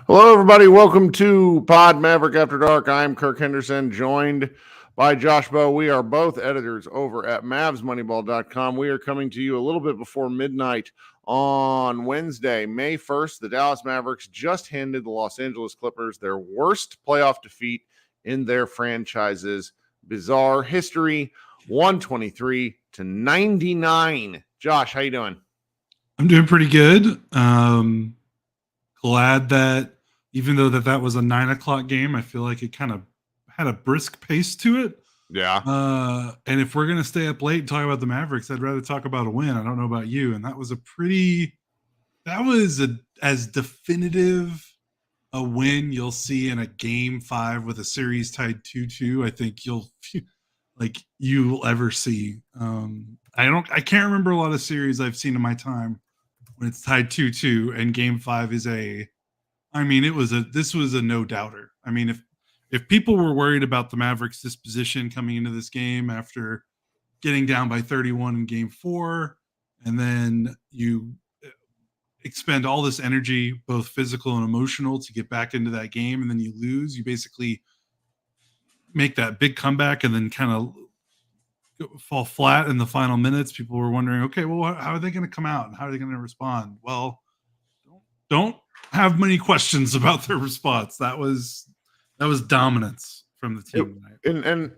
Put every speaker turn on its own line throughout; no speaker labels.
Hello, everybody. Welcome to Pod Maverick After Dark. I'm Kirk Henderson, joined by Josh Bowe. We are both editors over at MavsMoneyball.com. We are coming to you a little bit before midnight on Wednesday, May 1st. The Dallas Mavericks just handed the Los Angeles Clippers their worst playoff defeat in their franchise's bizarre history, 123-99. Josh, how you doing?
I'm doing pretty good. Glad that even though that was a 9:00 game, I feel like it kind of had a brisk pace to it.
Yeah.
And if we're going to stay up late and talk about the Mavericks, I'd rather talk about a win. I don't know about you. And that was as definitive a win you'll see in a game 5 with a series tied 2-2. I think you'll ever see. I can't remember a lot of series I've seen in my time when it's tied 2-2 and game 5 is this was a no doubter. I mean, if people were worried about the Mavericks' disposition coming into this game after getting down by 31 in game 4, and then you expend all this energy, both physical and emotional, to get back into that game, and then you lose, you basically make that big comeback and then kind of fall flat in the final minutes. People were wondering, okay, well, how are they going to come out and how are they going to respond? Well, don't have many questions about their response. That was dominance from the team tonight.
And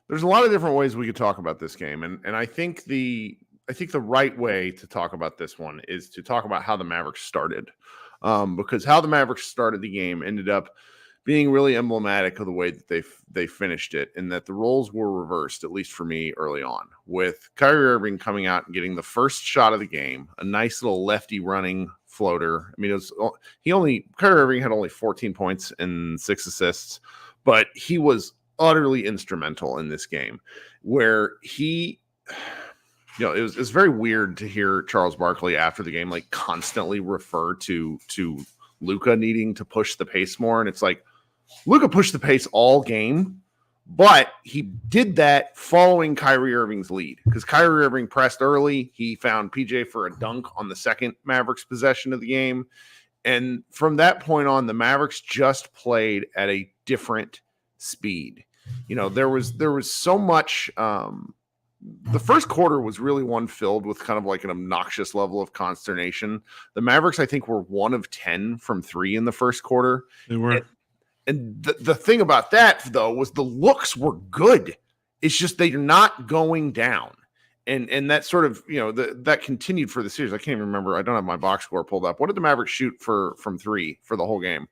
there's a lot of different ways we could talk about this game, and I think the right way to talk about this one is to talk about how the Mavericks started, because how the Mavericks started the game ended up being really emblematic of the way that they finished it, and that the roles were reversed, at least for me, early on, with Kyrie Irving coming out and getting the first shot of the game, a nice little lefty running floater. I mean, Kyrie Irving had only 14 points and 6 assists, but he was utterly instrumental in this game, where it was very weird to hear Charles Barkley after the game constantly refer to Luka needing to push the pace more, and it's like, Luka pushed the pace all game, but he did that following Kyrie Irving's lead, because Kyrie Irving pressed early. He found PJ for a dunk on the second Mavericks possession of the game. And from that point on, the Mavericks just played at a different speed. There was so much. The first quarter was really one filled with kind of like an obnoxious level of consternation. The Mavericks, I think, were 1 of 10 from 3 in the first quarter.
They were.
And the thing about that, though, was the looks were good. It's just they're not going down. And that sort of, that continued for the series. I can't even remember. I don't have my box score pulled up. What did the Mavericks shoot from 3 for the whole game?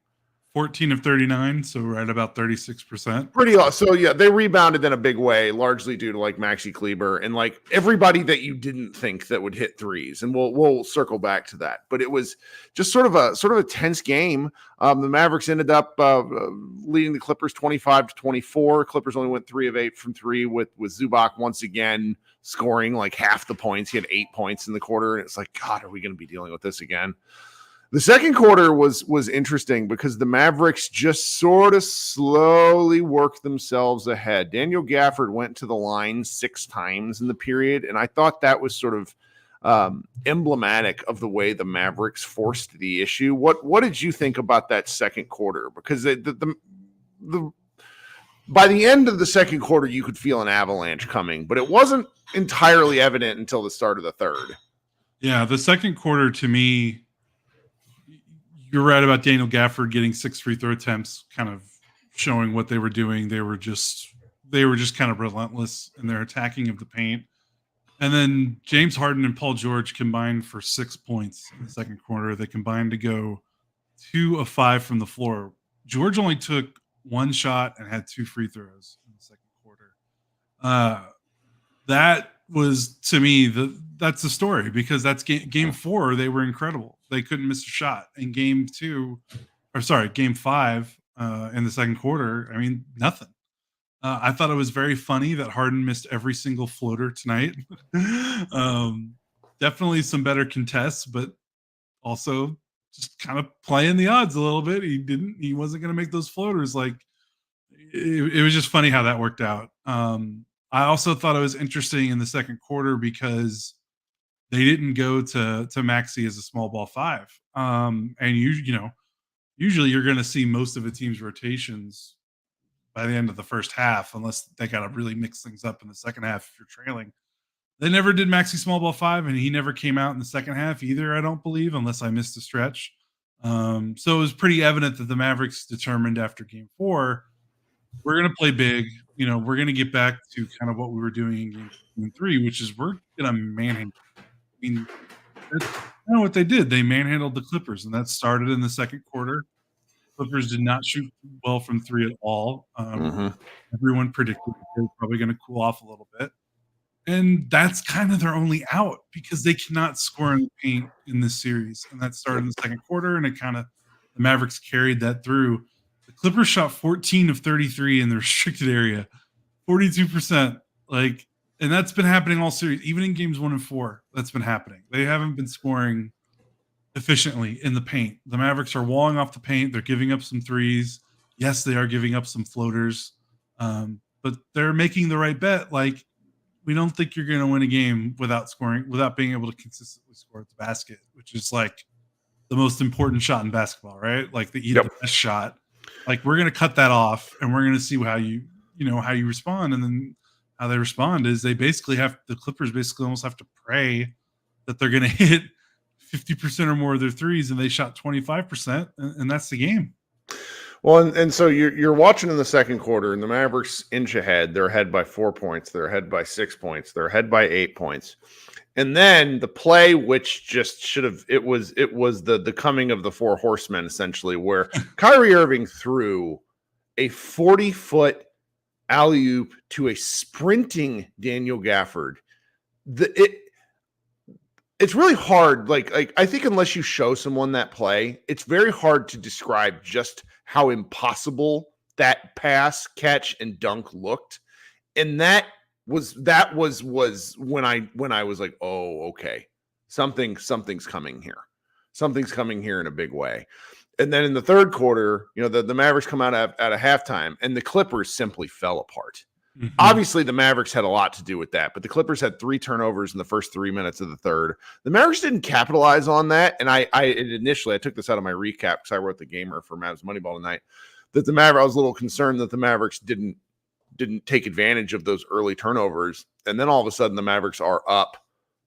14 of 39, so right about 36%.
Pretty awesome. So, yeah, they rebounded in a big way, largely due to Maxi Kleber and everybody that you didn't think that would hit threes. And we'll circle back to that. But it was just sort of a tense game. The Mavericks ended up leading the Clippers 25-24. Clippers only went 3 of 8 from 3 with Zubac once again scoring half the points. He had 8 points in the quarter. And it's like, God, are we going to be dealing with this again? The second quarter was interesting because the Mavericks just sort of slowly worked themselves ahead. Daniel Gafford went to the line 6 times in the period, and I thought that was sort of emblematic of the way the Mavericks forced the issue. What did you think about that second quarter? Because by the end of the second quarter, you could feel an avalanche coming, but it wasn't entirely evident until the start of the third.
Yeah, the second quarter to me, you're right about Daniel Gafford getting 6 free throw attempts, kind of showing what they were doing. They were just kind of relentless in their attacking of the paint. And then James Harden and Paul George combined for 6 points in the second quarter. They combined to go 2 of 5 from the floor. George only took one shot and had 2 free throws in the second quarter. That was, to me, that's the story, because that's game 4. They were incredible. They couldn't miss a shot. In game 5 in the second quarter, I mean, nothing. I thought it was very funny that Harden missed every single floater tonight. Definitely some better contests, but also just kind of playing the odds a little bit. He wasn't going to make those floaters. Like, it was just funny how that worked out. I also thought it was interesting in the second quarter because they didn't go to Maxey as a small ball 5. And usually you're going to see most of a team's rotations by the end of the first half, unless they got to really mix things up in the second half if you're trailing. They never did Maxey small ball 5, and he never came out in the second half either, I don't believe, unless I missed a stretch. So it was pretty evident that the Mavericks determined after game 4, we're going to play big. We're going to get back to kind of what we were doing in game 3, which is we're going to manhandle. I mean, that's kind of what they did. They manhandled the Clippers, and that started in the second quarter. Clippers did not shoot well from 3 at all. Everyone predicted that they were probably going to cool off a little bit. And that's kind of their only out, because they cannot score in the paint in this series. And that started in the second quarter, and the Mavericks carried that through. The Clippers shot 14 of 33 in the restricted area, 42%. And that's been happening all series, even in games 1 and 4. That's been happening. They haven't been scoring efficiently in the paint. The Mavericks are walling off the paint. They're giving up some threes. Yes, they are giving up some floaters, but they're making the right bet. We don't think you're going to win a game without being able to consistently score at the basket, which is the most important shot in basketball, right? The best shot. We're going to cut that off, and we're going to see how you respond. And then how they respond is the Clippers basically almost have to pray that they're going to hit 50% or more of their threes, and they shot 25%, and that's the game.
Well, and so you're watching in the second quarter, and the Mavericks inch ahead. They're ahead by 4 points. They're ahead by 6 points. They're ahead by 8 points. And then the play, which just should have, it was the coming of the 4 horsemen, essentially, where Kyrie Irving threw a 40-foot alley-oop to a sprinting Daniel Gafford. It's really hard. I think unless you show someone that play, it's very hard to describe just how impossible that pass, catch, and dunk looked. And that was when I was like, oh, okay, something's coming here. Something's coming here in a big way. And then in the third quarter, the Mavericks come out at a halftime, and the Clippers simply fell apart. Mm-hmm. Obviously, the Mavericks had a lot to do with that, but the Clippers had 3 turnovers in the first 3 minutes of the third. The Mavericks didn't capitalize on that, and I took this out of my recap because I wrote the gamer for Mavs Moneyball tonight. I was a little concerned that the Mavericks didn't take advantage of those early turnovers, and then all of a sudden the Mavericks are up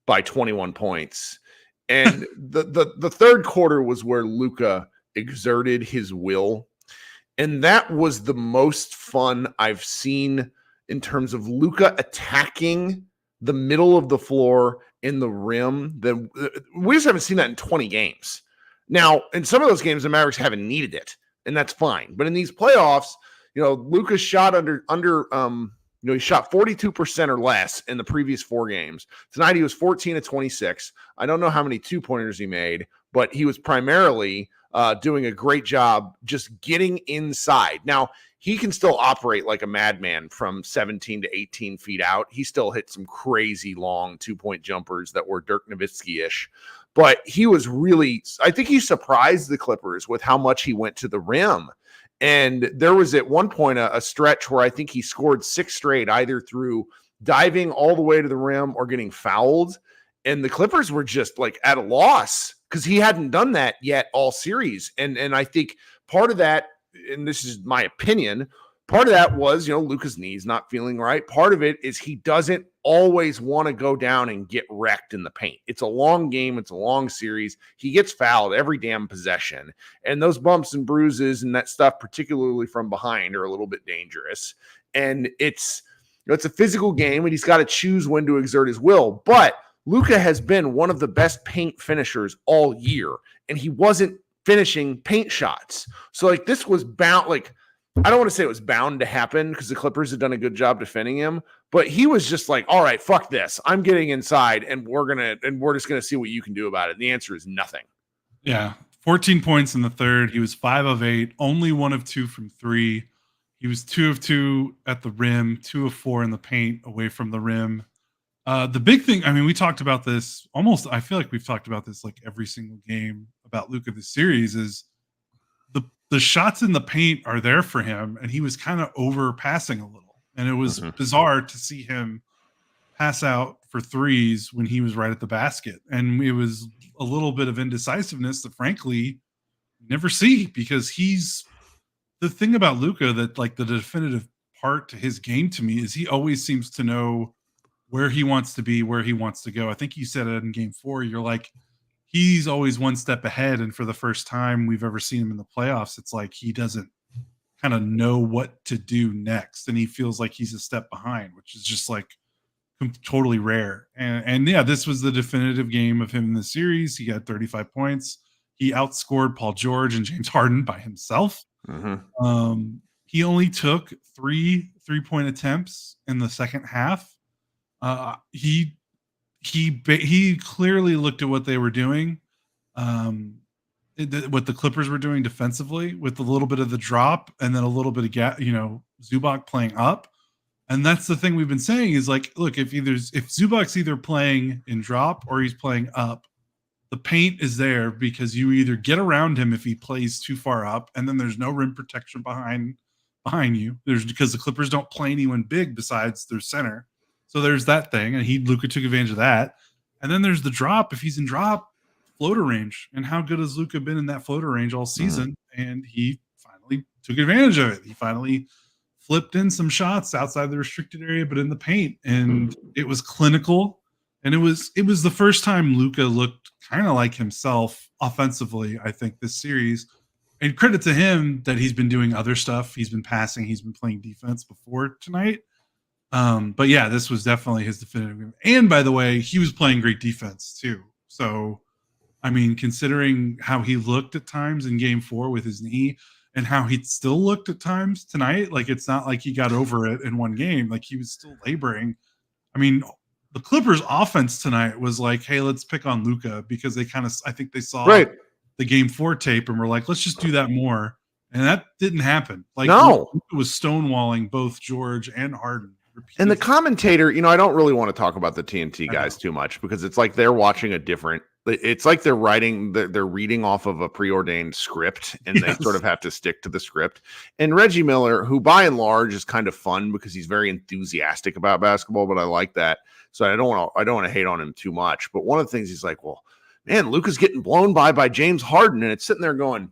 by 21 points. And the third quarter was where Luka exerted his will, and that was the most fun I've seen in terms of Luka attacking the middle of the floor in the rim. We just haven't seen that in 20 games. Now, in some of those games, the Mavericks haven't needed it, and that's fine. But in these playoffs, Luka shot he shot 42% or less in the previous 4 games. Tonight, he was 14 of 26. I don't know how many 2-pointers he made, but he was primarily doing a great job just getting inside. Now, he can still operate like a madman from 17 to 18 feet out. He still hit some crazy long 2-point jumpers that were Dirk Nowitzki-ish. But he was I think he surprised the Clippers with how much he went to the rim. And there was at one point a stretch where I think he scored 6 straight, either through diving all the way to the rim or getting fouled. And the Clippers were just at a loss because he hadn't done that yet all series. And I think part of that, and this is my opinion, part of that was, Luka's knees not feeling right. Part of it is he doesn't always want to go down and get wrecked in the paint. It's a long game. It's a long series. He gets fouled every damn possession. And those bumps and bruises and that stuff, particularly from behind, are a little bit dangerous. And it's a physical game, and he's got to choose when to exert his will. But Luka has been one of the best paint finishers all year, and he wasn't finishing paint shots. So this was bound, I don't want to say it was bound to happen because the Clippers had done a good job defending him, but he was just like, all right, fuck this. I'm getting inside and we're just gonna see what you can do about it. And the answer is nothing.
Yeah. 14 points in the third. He was 5 of 8, only 1 of 2 from 3. He was 2 of 2 at the rim, 2 of 4 in the paint away from the rim. The big thing, I mean, we talked about this almost, I feel like we've talked about this like every single game about Luka this series, is the shots in the paint are there for him, and he was kind of overpassing a little. And it was bizarre to see him pass out for threes when he was right at the basket. And it was a little bit of indecisiveness that frankly you never see, because he's the thing about Luka that like the definitive part to his game to me is he always seems to know where he wants to be, where he wants to go. I think you said it in game 4. You're like, he's always one step ahead. And for the first time we've ever seen him in the playoffs, it's like he doesn't kind of know what to do next. And he feels like he's a step behind, which is just like totally rare. And yeah, this was the definitive game of him in the series. He got 35 points. He outscored Paul George and James Harden by himself. He only took 3 3-point attempts in the second half. He clearly looked at what they were doing, what the Clippers were doing defensively, with a little bit of the drop and then a little bit of Zubac playing up. And that's the thing we've been saying is like, look, if Zubac's either playing in drop or he's playing up, the paint is there because you either get around him if he plays too far up, and then there's no rim protection behind you. Because the Clippers don't play anyone big besides their center. So there's that thing, and Luka took advantage of that. And then there's the drop. If he's in drop, floater range. And how good has Luka been in that floater range all season? And he finally took advantage of it. He finally flipped in some shots outside the restricted area, but in the paint. And it was clinical. And it was the first time Luka looked kind of like himself offensively, I think, this series. And credit to him that he's been doing other stuff. He's been passing. He's been playing defense before tonight. But yeah, this was definitely his definitive game. And by the way, he was playing great defense too. So, I mean, considering how he looked at times in game 4 with his knee and how he still looked at times tonight, like it's not like he got over it in one game. Like he was still laboring. I mean, the Clippers offense tonight was like, hey, let's pick on Luka, because I think they saw the game 4 tape and were like, let's just do that more. And that didn't happen. Like Luka was stonewalling both George and Harden.
And the commentator, I don't really want to talk about the TNT guys too much, because it's like they're watching it's like they're reading off of a preordained script, and they sort of have to stick to the script. And Reggie Miller, who by and large is kind of fun because he's very enthusiastic about basketball, but I like that. So I don't want to hate on him too much. But one of the things he's like, well, man, Luka's getting blown by James Harden. And it's sitting there going,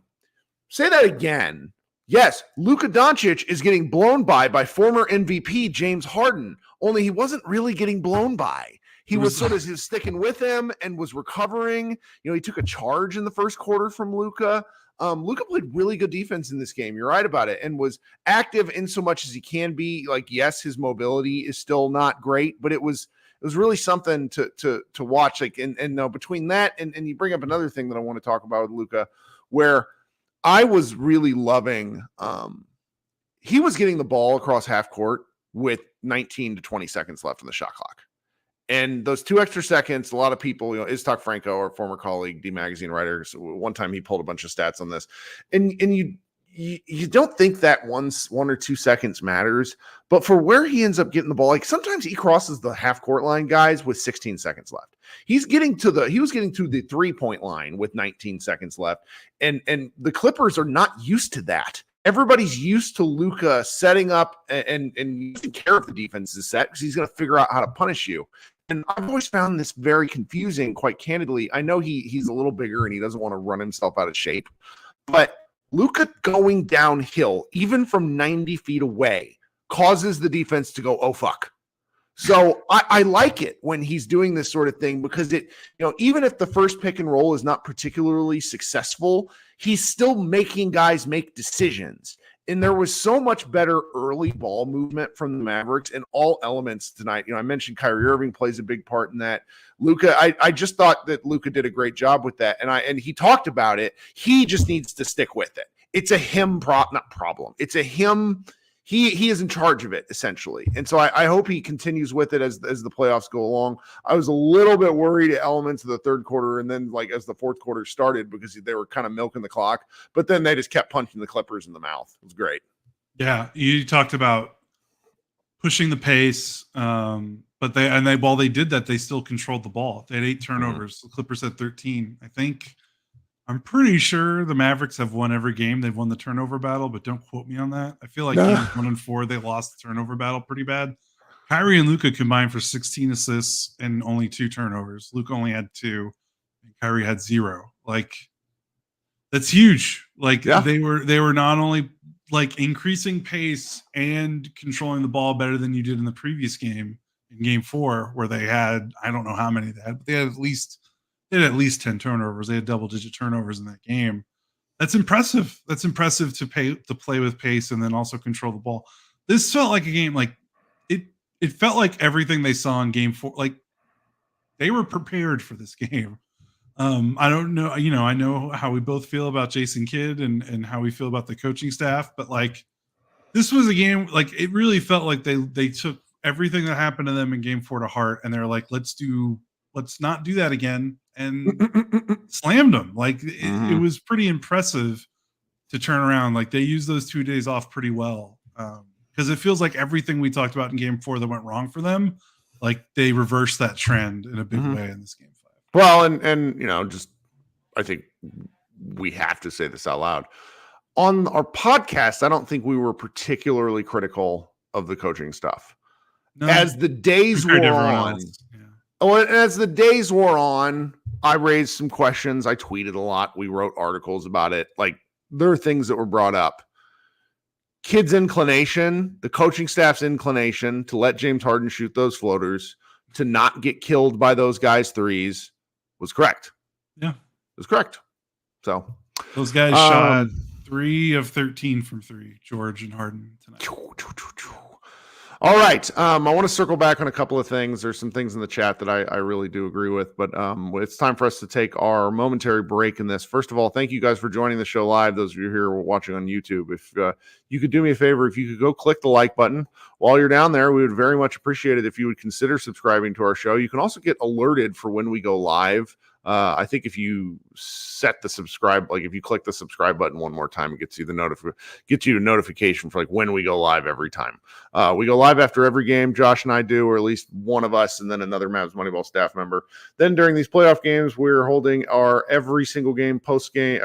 say that again. Yes, Luka Doncic is getting blown by former MVP James Harden, only he wasn't really getting blown by. He was sticking with him and was recovering. He took a charge in the first quarter from Luka. Luka played really good defense in this game. You're right about it, and was active in so much as he can be. Like, yes, his mobility is still not great, but it was really something to watch. Like, and between that and you bring up another thing that I want to talk about with Luka, where I was really loving. He was getting the ball across half court with 19 to 20 seconds left on the shot clock. And those 2 extra seconds, a lot of people, Iztok Franco, our former colleague, D Magazine writer, one time he pulled a bunch of stats on this. And you don't think that 1 or 2 seconds matters, but for where he ends up getting the ball, like sometimes he crosses the half court line, guys, with 16 seconds left. He was getting to the 3-point line with 19 seconds left. And the Clippers are not used to that. Everybody's used to Luka setting up and taking care of the defense is set, because he's going to figure out how to punish you. And I've always found this very confusing, quite candidly. I know he's a little bigger and he doesn't want to run himself out of shape, but Luka going downhill, even from 90 feet away, causes the defense to go, oh, fuck. So I like it when he's doing this sort of thing, because it, even if the first pick and roll is not particularly successful, he's still making guys make decisions. And there was so much better early ball movement from the Mavericks in all elements tonight. I mentioned Kyrie Irving plays a big part in that. Luka, I just thought that Luka did a great job with that. And he talked about it. He just needs to stick with it. It's a him not problem. It's a him. He is in charge of it, essentially. And so I hope he continues with it as the playoffs go along. I was a little bit worried at elements of the third quarter and then as the fourth quarter started because they were kind of milking the clock. But then they just kept punching the Clippers in the mouth. It was great.
Yeah, you talked about pushing the pace, but while they did that, they still controlled the ball. They had 8 turnovers. Mm-hmm. The Clippers had 13. I'm pretty sure the Mavericks have won every game. They've won the turnover battle, but don't quote me on that. I feel like games 1 and 4, they lost the turnover battle pretty bad. Kyrie and Luka combined for 16 assists and only 2 turnovers. Luka only had 2, and Kyrie had 0. That's huge. They were not only increasing pace and controlling the ball better than you did in the previous game, in game 4, where they had, I don't know how many they had, but they had at least 10 turnovers. They had double-digit turnovers in that game. That's impressive. That's impressive to play with pace and then also control the ball. This felt like a game it felt like everything they saw in game 4. They were prepared for this game. I don't know. I know how we both feel about Jason Kidd and how we feel about the coaching staff, but this was a game. It really felt like they took everything that happened to them in game 4 to heart, and they're like, let's not do that again, and slammed them. It was pretty impressive to turn around. They used those 2 days off pretty well, because it feels like everything we talked about in game 4 that went wrong for them, they reversed that trend in a big way in this game 5.
Well, and just I think we have to say this out loud. On our podcast, I don't think we were particularly critical of the coaching stuff. No, as the days wore on, as the days wore on, I raised some questions. I tweeted a lot. We wrote articles about it. There are things that were brought up. Kidd's inclination, the coaching staff's inclination to let James Harden shoot those floaters, to not get killed by those guys' threes, was correct.
Yeah.
It was correct. So
those guys shot 3 of 13 from 3, George and Harden tonight.
All right. I want to circle back on a couple of things. There's some things in the chat that I really do agree with, but it's time for us to take our momentary break in this. First of all, thank you guys for joining the show live. Those of you here watching on YouTube, if you could do me a favor, if you could go click the like button while you're down there, we would very much appreciate it if you would consider subscribing to our show. You can also get alerted for when we go live. I think if you set the subscribe, if you click the subscribe button one more time, it gets you a notification for when we go live every time. We go live after every game. Josh and I do, or at least one of us, and then another Mavs Moneyball staff member. Then during these playoff games, we're holding our every single game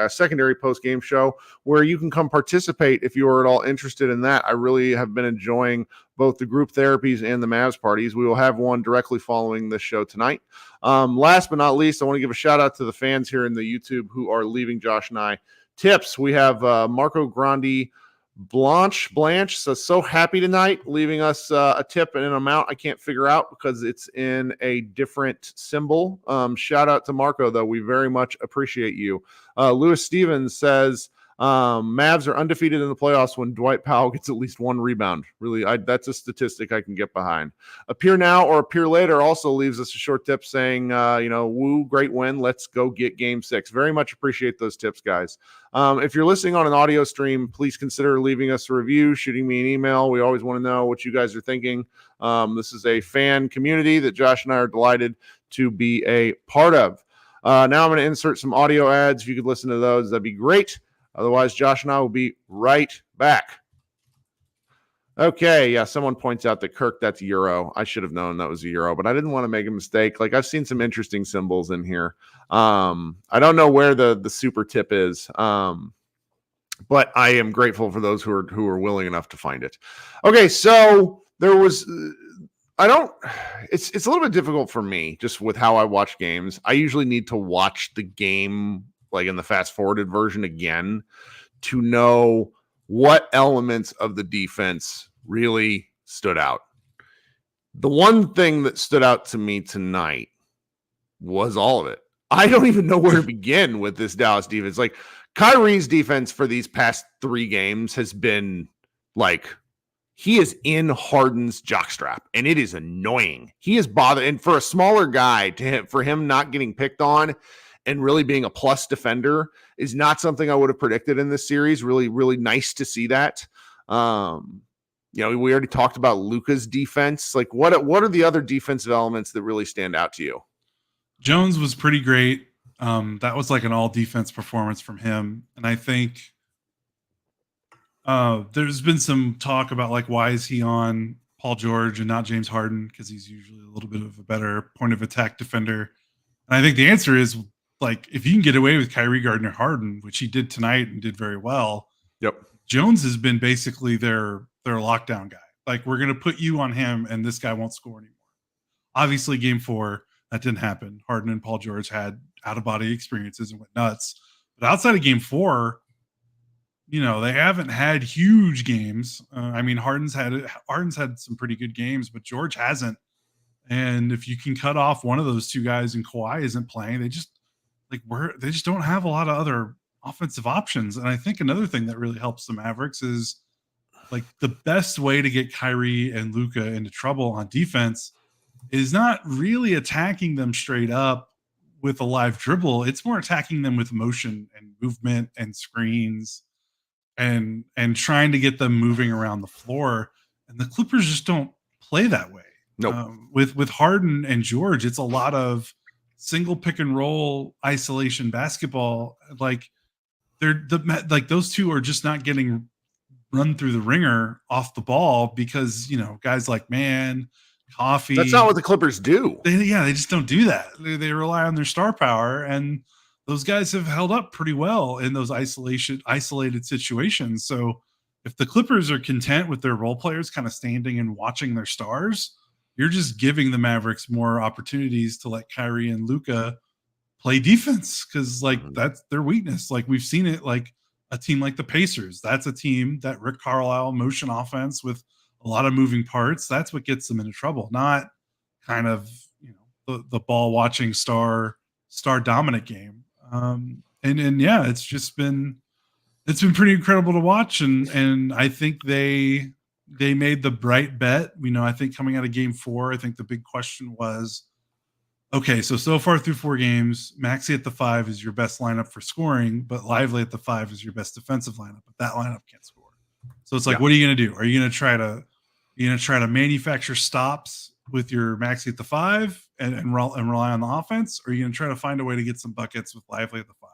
secondary post game show where you can come participate if you are at all interested in that. I really have been enjoying both the group therapies and the Mavs parties. We will have one directly following this show tonight. Last but not least, I want to give a shout out to the fans here in the YouTube who are leaving Josh and I tips. We have Marco Grandi Blanche so happy tonight, leaving us a tip and an amount I can't figure out because it's in a different symbol. Shout out to Marco, though. We very much appreciate you. Lewis Stevens says, Mavs are undefeated in the playoffs when Dwight Powell gets at least 1 rebound. Really, that's a statistic I can get behind. Appear now or appear later also leaves us a short tip saying, woo, great win. Let's go get game 6. Very much appreciate those tips, guys. If you're listening on an audio stream, please consider leaving us a review, shooting me an email. We always want to know what you guys are thinking. This is a fan community that Josh and I are delighted to be a part of. Now I'm going to insert some audio ads. If you could listen to those, that'd be great. Otherwise, Josh and I will be right back. Okay, yeah, someone points out that Kirk, that's Euro. I should have known that was a Euro, but I didn't want to make a mistake. I've seen some interesting symbols in here. I don't know where the super tip is, but I am grateful for those who are willing enough to find it. Okay, so there was it's a little bit difficult for me just with how I watch games. I usually need to watch the game in the fast forwarded version again to know what elements of the defense really stood out. The one thing that stood out to me tonight was all of it. I don't even know where to begin with this Dallas defense. Kyrie's defense for these past 3 games has been like, he is in Harden's jockstrap, and it is annoying. He is bothered, and for a smaller guy, for him not getting picked on and really being a plus defender is not something I would have predicted in this series. Really, really nice to see that. We already talked about Luka's defense. Like, what are the other defensive elements that really stand out to you?
Jones was pretty great. That was like an all defense performance from him. And I think there's been some talk about like, why is he on Paul George and not James Harden? Because he's usually a little bit of a better point of attack defender. And I think the answer is, like, if you can get away with Kyrie Gardner-Harden, which he did tonight and did very well.
Yep.
Jones has been basically their lockdown guy. Like, we're going to put you on him and this guy won't score anymore. Obviously, game 4, that didn't happen. Harden and Paul George had out-of-body experiences and went nuts. But outside of game 4, they haven't had huge games. Harden's had some pretty good games, but George hasn't. And if you can cut off one of those 2 guys and Kawhi isn't playing, they just don't have a lot of other offensive options. And I think another thing that really helps the Mavericks is, like, the best way to get Kyrie and Luka into trouble on defense is not really attacking them straight up with a live dribble. It's more attacking them with motion and movement and screens and trying to get them moving around the floor. And the Clippers just don't play that way.
Nope.
With Harden and George, it's a lot of single pick and roll isolation basketball. Like, those 2 are just not getting run through the ringer off the ball because, guys like Coffee.
That's not what the Clippers do.
They just don't do that. They rely on their star power, and those guys have held up pretty well in those isolated situations. So if the Clippers are content with their role players kind of standing and watching their stars, you're just giving the Mavericks more opportunities to let Kyrie and Luka play defense, because that's their weakness. Like, we've seen it, like a team like the Pacers. That's a team that Rick Carlisle motion offense with a lot of moving parts. That's what gets them into trouble, not kind of the ball watching star dominant game. It's been pretty incredible to watch, and I think they made the bright bet. I think coming out of game 4, I think the big question was, okay, so far through 4 games, Maxey at the 5 is your best lineup for scoring, but Lively at the 5 is your best defensive lineup. But that lineup can't score. So it's like, what are you going to do? Are you going to try to manufacture stops with your Maxey at the 5 and rely on the offense? Or are you going to try to find a way to get some buckets with Lively at the 5?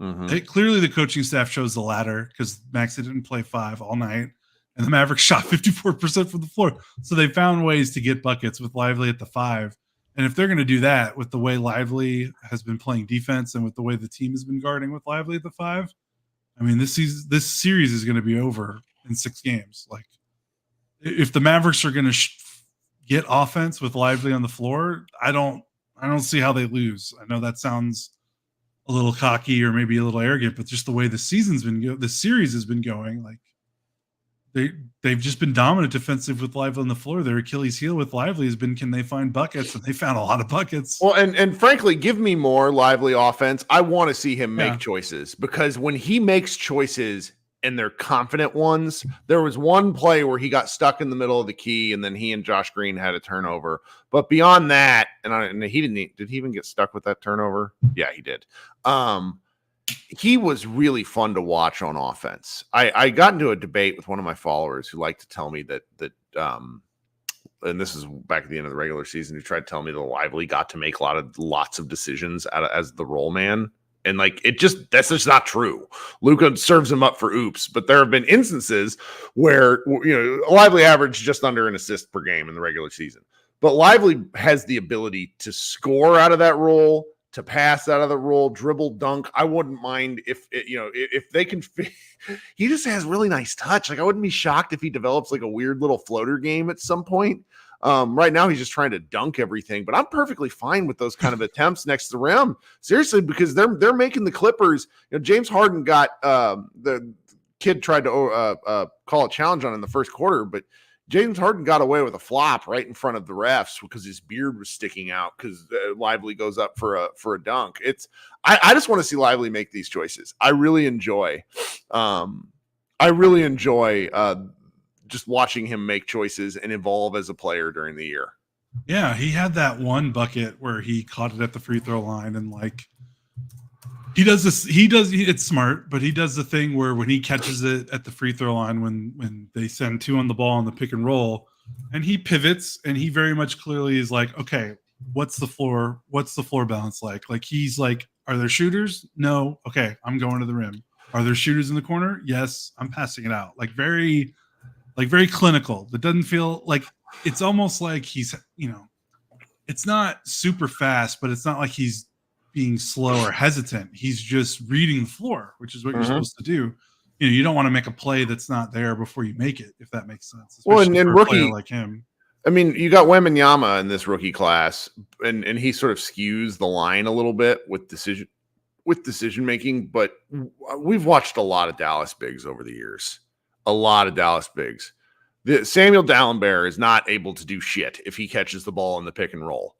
Mm-hmm. Clearly, the coaching staff chose the latter, because Maxey didn't play 5 all night, and the Mavericks shot 54% from the floor. So they found ways to get buckets with Lively at the 5. And if they're going to do that with the way Lively has been playing defense and with the way the team has been guarding with Lively at the 5, this series is going to be over in 6 games. Like, if the Mavericks are going to get offense with Lively on the floor, I don't see how they lose. I know that sounds a little cocky or maybe a little arrogant, but just the way the series has been going, like, they've just been dominant defensive with Lively on the floor. Their Achilles heel with Lively has been, can they find buckets? And they found a lot of buckets.
Well, and frankly, give me more Lively offense. I want to see him make choices, because when he makes choices and they're confident ones, there was one play where he got stuck in the middle of the key, and then he and Josh Green had a turnover. But beyond that, and he did he even get stuck with that turnover? Yeah, he did. He was really fun to watch on offense. I got into a debate with one of my followers who liked to tell me that and this is back at the end of the regular season, who tried to tell me that Lively got to make lots of decisions as the role man. And like, that's just not true. Luka serves him up for oops, but there have been instances where, Lively averaged just under an assist per game in the regular season. But Lively has the ability to score out of that role, to pass out of the role, dribble, dunk. I wouldn't mind if they can. He just has really nice touch. Like, I wouldn't be shocked if he develops like a weird little floater game at some point. Right now he's just trying to dunk everything, but I'm perfectly fine with those kind of attempts next to the rim. Seriously, because they're making the Clippers. James Harden got the kid tried to call a challenge on in the first quarter, but James Harden got away with a flop right in front of the refs because his beard was sticking out because Lively goes up for a dunk. I just want to see Lively make these choices. I really enjoy just watching him make choices and evolve as a player during the year.
Yeah, he had that one bucket where he caught it at the free throw line, and like he does this. It's smart, but he does the thing where when he catches it at the free throw line, when they send 2 on the ball on the pick and roll, and he pivots, and he very much clearly is like, okay, what's the floor balance like? Like he's like, are there shooters? No. Okay, I'm going to the rim. Are there shooters in the corner? Yes, I'm passing it out. Like very clinical. That doesn't feel like, it's almost like he's, it's not super fast, but it's not like he's being slow or hesitant. He's just reading the floor, which is what you're supposed to do. You don't want to make a play that's not there before you make it, if that makes sense.
Well, and
for a
rookie
player like him.
I mean, you got Wembanyama in this rookie class, and he sort of skews the line a little bit with decision making. But we've watched a lot of Dallas bigs over the years. A lot of Dallas bigs. Samuel Dallenberg is not able to do shit if he catches the ball in the pick and roll.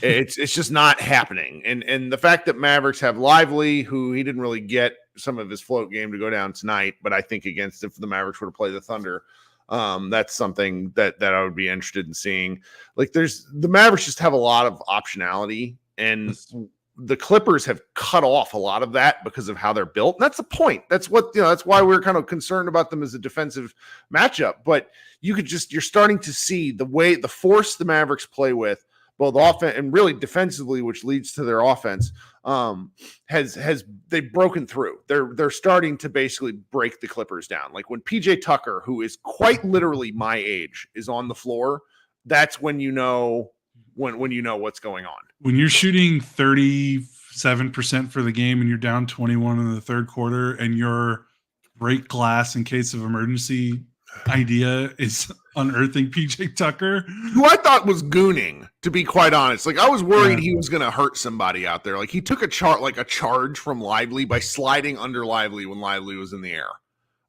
It's just not happening. And the fact that Mavericks have Lively, who he didn't really get some of his float game to go down tonight, but I think against if the Mavericks were to play the Thunder, that's something that I would be interested in seeing. Like the Mavericks just have a lot of optionality, and the Clippers have cut off a lot of that because of how they're built. And that's the point. That's what, that's why we're kind of concerned about them as a defensive matchup. But you're starting to see the force the Mavericks play with, both offense and really defensively, which leads to their offense, they've broken through. They're starting to basically break the Clippers down. Like when PJ Tucker, who is quite literally my age, is on the floor, that's when you know what's going on.
When you're shooting 37% for the game and you're down 21 in the third quarter, and your break glass in case of emergency idea is unearthing PJ Tucker,
who I thought was gooning, to be quite honest. Like I was worried he was going to hurt somebody out there. Like he took a charge from Lively by sliding under Lively when Lively was in the air.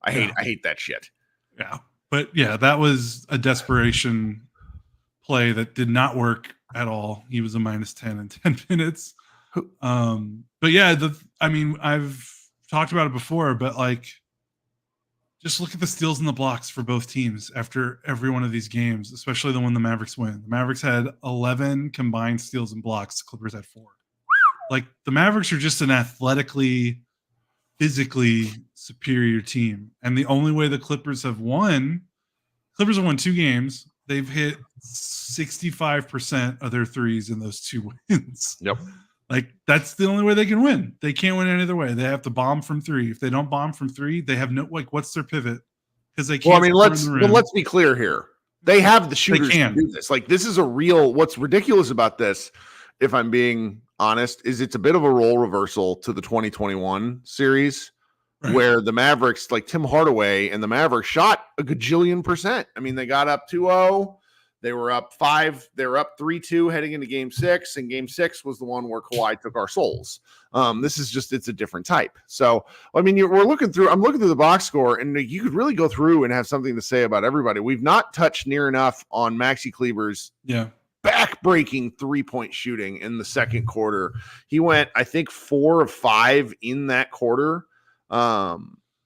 I hate that shit.
Yeah. But yeah, that was a desperation play that did not work at all. He was a -10 in 10 minutes. But yeah, I've talked about it before, but like, just look at the steals and the blocks for both teams after every one of these games, especially the one the Mavericks win. The Mavericks had 11 combined steals and blocks. The Clippers had 4. Like the Mavericks are just an athletically, physically superior team. And the only way the Clippers have won 2 games. They've hit 65% of their threes in those 2 wins.
Yep.
Like that's the only way they can win. They can't win any other way. They have to bomb from 3. If they don't bomb from 3, they have no, like, what's their pivot? Because they can't.
Well, I mean, let's be clear here. They have the shooters to do this. Like this is a real. What's ridiculous about this, if I'm being honest, is it's a bit of a role reversal to the 2021 series, right, where the Mavericks, like Tim Hardaway and the Mavericks, shot a gajillion %. I mean, they got up 2-0. They were up 5. They were up 3-2 heading into Game 6, and Game 6 was the one where Kawhi took our souls. This is just, it's a different type. So, I mean, I'm looking through the box score, and you could really go through and have something to say about everybody. We've not touched near enough on Maxi Kleber's back-breaking 3-point shooting in the second quarter. He went, I think, 4 of 5 in that quarter.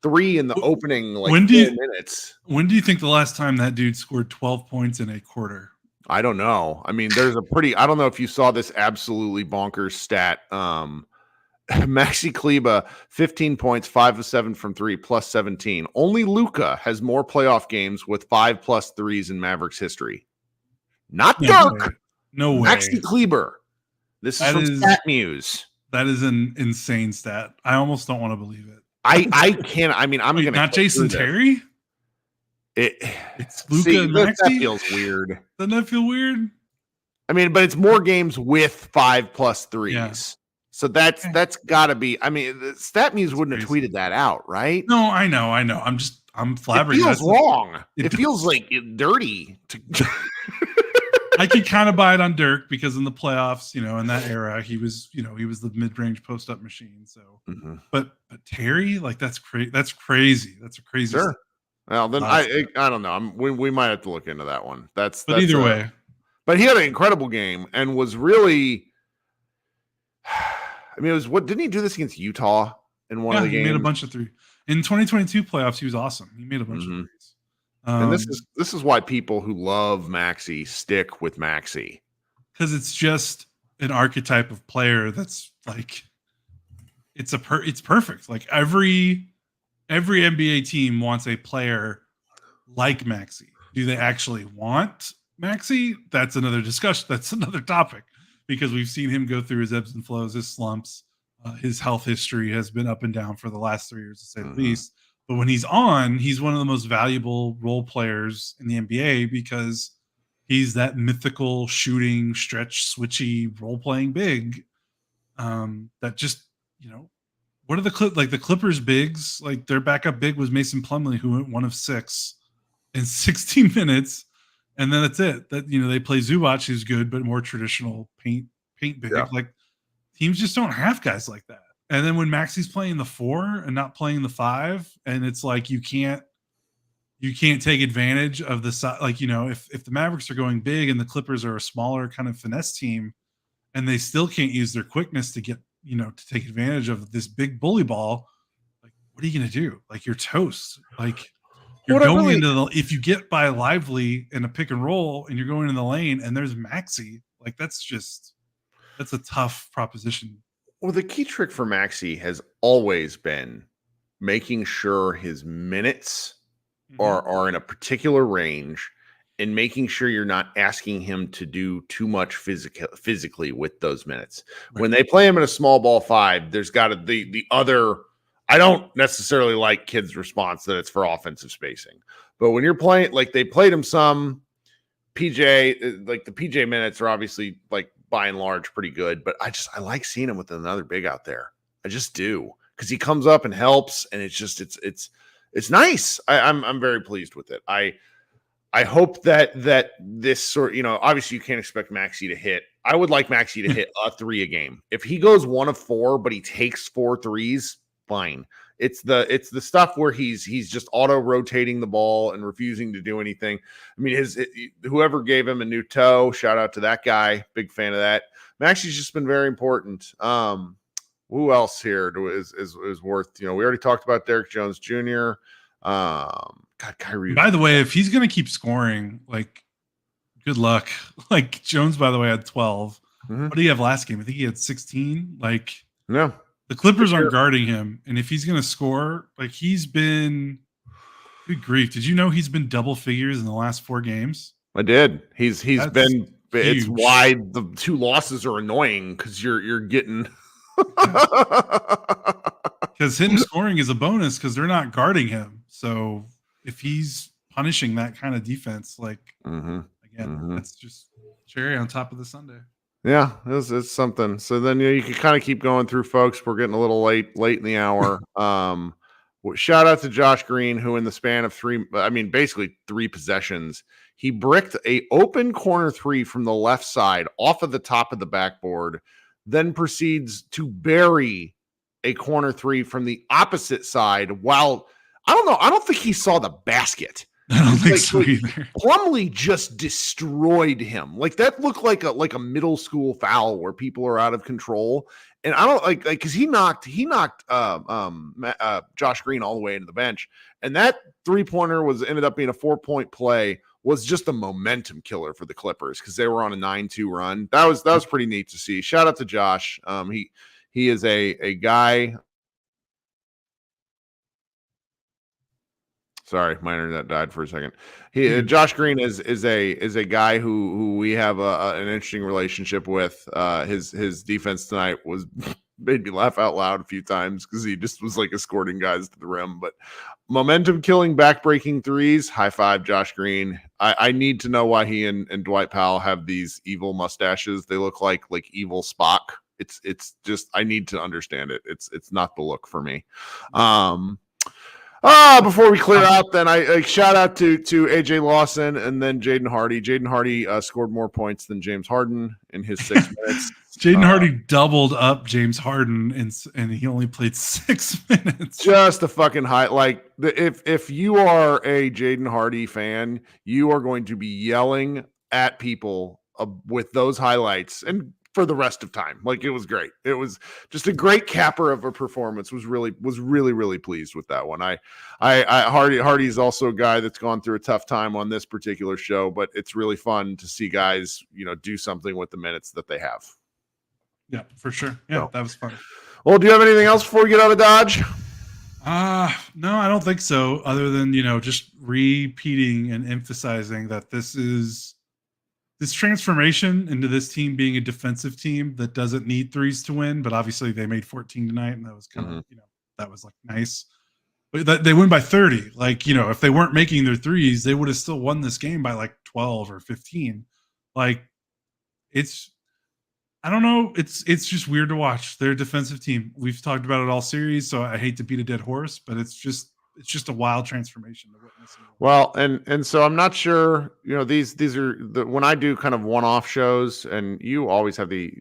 3 in the opening 4 minutes.
When do you think the last time that dude scored 12 points in a quarter?
I don't know. I mean, there's I don't know if you saw this absolutely bonkers stat. Maxi Kleber, 15 points, 5 of 7 from 3, plus 17. Only Luka has more playoff games with 5+ threes in Mavericks history. Not Dirk.
No way.
Maxi Kleber. This is from StatMuse.
That is an insane stat. I almost don't want to believe it.
I can't. I mean, I'm going to
not Jason Terry. It's Luka and Maxi.
That feels weird.
Doesn't that feel weird?
I mean, but it's more games with 5+ threes. Yeah. So that's got to be. I mean, StatMuse wouldn't have tweeted that out, right?
No, I know. I'm flabbergasted.
It feels wrong. It feels like dirty.
I could kind of buy it on Dirk because in the playoffs, in that era, he was the mid-range post-up machine. So, but Terry, like that's crazy. That's a crazy.
Sure. Well, then I don't know. We might have to look into that one. But
either way.
But he had an incredible game and was really. I mean, didn't he do this against Utah in one of the games?
He made a bunch of threes. In 2022 playoffs, he was awesome. He made a bunch of threes.
And this is why people who love Maxey stick with Maxey.
Because it's just an archetype of player that's like it's perfect. Like every NBA team wants a player like Maxey. Do they actually want Maxey? That's another discussion. That's another topic because we've seen him go through his ebbs and flows, his slumps. His health history has been up and down for the last 3 years, to say the least. But when he's on, he's one of the most valuable role players in the NBA because he's that mythical shooting, stretch, switchy, role-playing big that just, what are the Clippers bigs? Like their backup big was Mason Plumlee, who went 1 of 6 in 16 minutes. And then that's it. That they play Zubac, who's good, but more traditional paint big. Yeah. Like teams just don't have guys like that. And then when Maxey's playing the 4 and not playing the 5, and it's like you can't take advantage of the side. Like, if the Mavericks are going big and the Clippers are a smaller kind of finesse team, and they still can't use their quickness to get, to take advantage of this big bully ball, like, what are you going to do? Like, you're toast. Like, you're going into if you get by Lively in a pick and roll and you're going in the lane and there's Maxey, like, that's a tough proposition.
Well, the key trick for Maxey has always been making sure his minutes are in a particular range and making sure you're not asking him to do too much physically with those minutes. Right. When they play him in a small ball 5, there's got to the other. I don't necessarily like Kidd's response that it's for offensive spacing, but when you're playing, like they played him some PJ, like the PJ minutes are obviously like by and large pretty good, but I like seeing him with another big out there. I just do because he comes up and helps, and it's nice. I'm very pleased with it. I hope that this sort, obviously you can't expect Maxey to hit. I would like Maxey to hit a 3 a game. If he goes 1 of 4, but he takes 4 threes, fine. It's the stuff where he's just auto rotating the ball and refusing to do anything. I mean, whoever gave him a new toe, shout out to that guy. Big fan of that. Maxey's just been very important. Who else here is worth? We already talked about Derrick Jones Jr. Kyrie.
By the way, if he's going to keep scoring, like, good luck. Like Jones, by the way, had 12. What did he have last game? I think he had 16. Like,
no.
The Clippers aren't guarding him, and if he's going to score, like he's been, good grief. Did you know he's been double figures in the last 4 games?
I did. He's been. Huge. It's why the 2 losses are annoying because you're getting.
Because him scoring is a bonus because they're not guarding him. So if he's punishing that kind of defense, like again, that's just cherry on top of the sundae.
Yeah, it's something. So then you can kind of keep going through, folks. We're getting a little late in the hour. Shout out to Josh Green, who in the span of basically 3 possessions, he bricked a open corner 3 from the left side off of the top of the backboard, then proceeds to bury a corner 3 from the opposite side. While I don't think he saw the basket.
I don't think so either.
Plumlee just destroyed him. Like that looked like a middle school foul where people are out of control. And I don't like because he knocked Josh Green all the way into the bench. And that 3-pointer ended up being a 4-point play. Was just a momentum killer for the Clippers because they were on a 9-2 run. That was pretty neat to see. Shout out to Josh. He is a guy. Sorry, my internet died for a second. Josh Green is a guy who we have an interesting relationship with. His defense tonight made me laugh out loud a few times because he just was like escorting guys to the rim. But momentum killing, back-breaking threes. High five, Josh Green. I need to know why he and Dwight Powell have these evil mustaches. They look like evil Spock. It's just I need to understand it. It's not the look for me. Before we clear out, then I shout out to AJ Lawson and then Jaden Hardy. Jaden Hardy scored more points than James Harden in his 6 minutes.
Jaden Hardy doubled up James Harden, and he only played 6 minutes.
Just a fucking high. Like, if you are a Jaden Hardy fan, you are going to be yelling at people with those highlights and for the rest of time. Like, it was great. It was just a great capper of a performance. Was really pleased with that one. Hardy's also a guy that's gone through a tough time on this particular show, but it's really fun to see guys, do something with the minutes that they have.
Yeah, for sure. Yeah, that was fun.
Well, do you have anything else before we get out of Dodge?
No, I don't think so. Other than, just repeating and emphasizing that this transformation into this team being a defensive team that doesn't need threes to win, but obviously they made 14 tonight, and that was kind of, that was like nice. But they win by 30. Like, if they weren't making their threes, they would have still won this game by like 12 or 15. Like, I don't know. It's just weird to watch. They're a defensive team. We've talked about it all series, so I hate to beat a dead horse, but it's just a wild transformation to witness.
Well, and so I'm not sure, these are when I do kind of one-off shows, and you always have the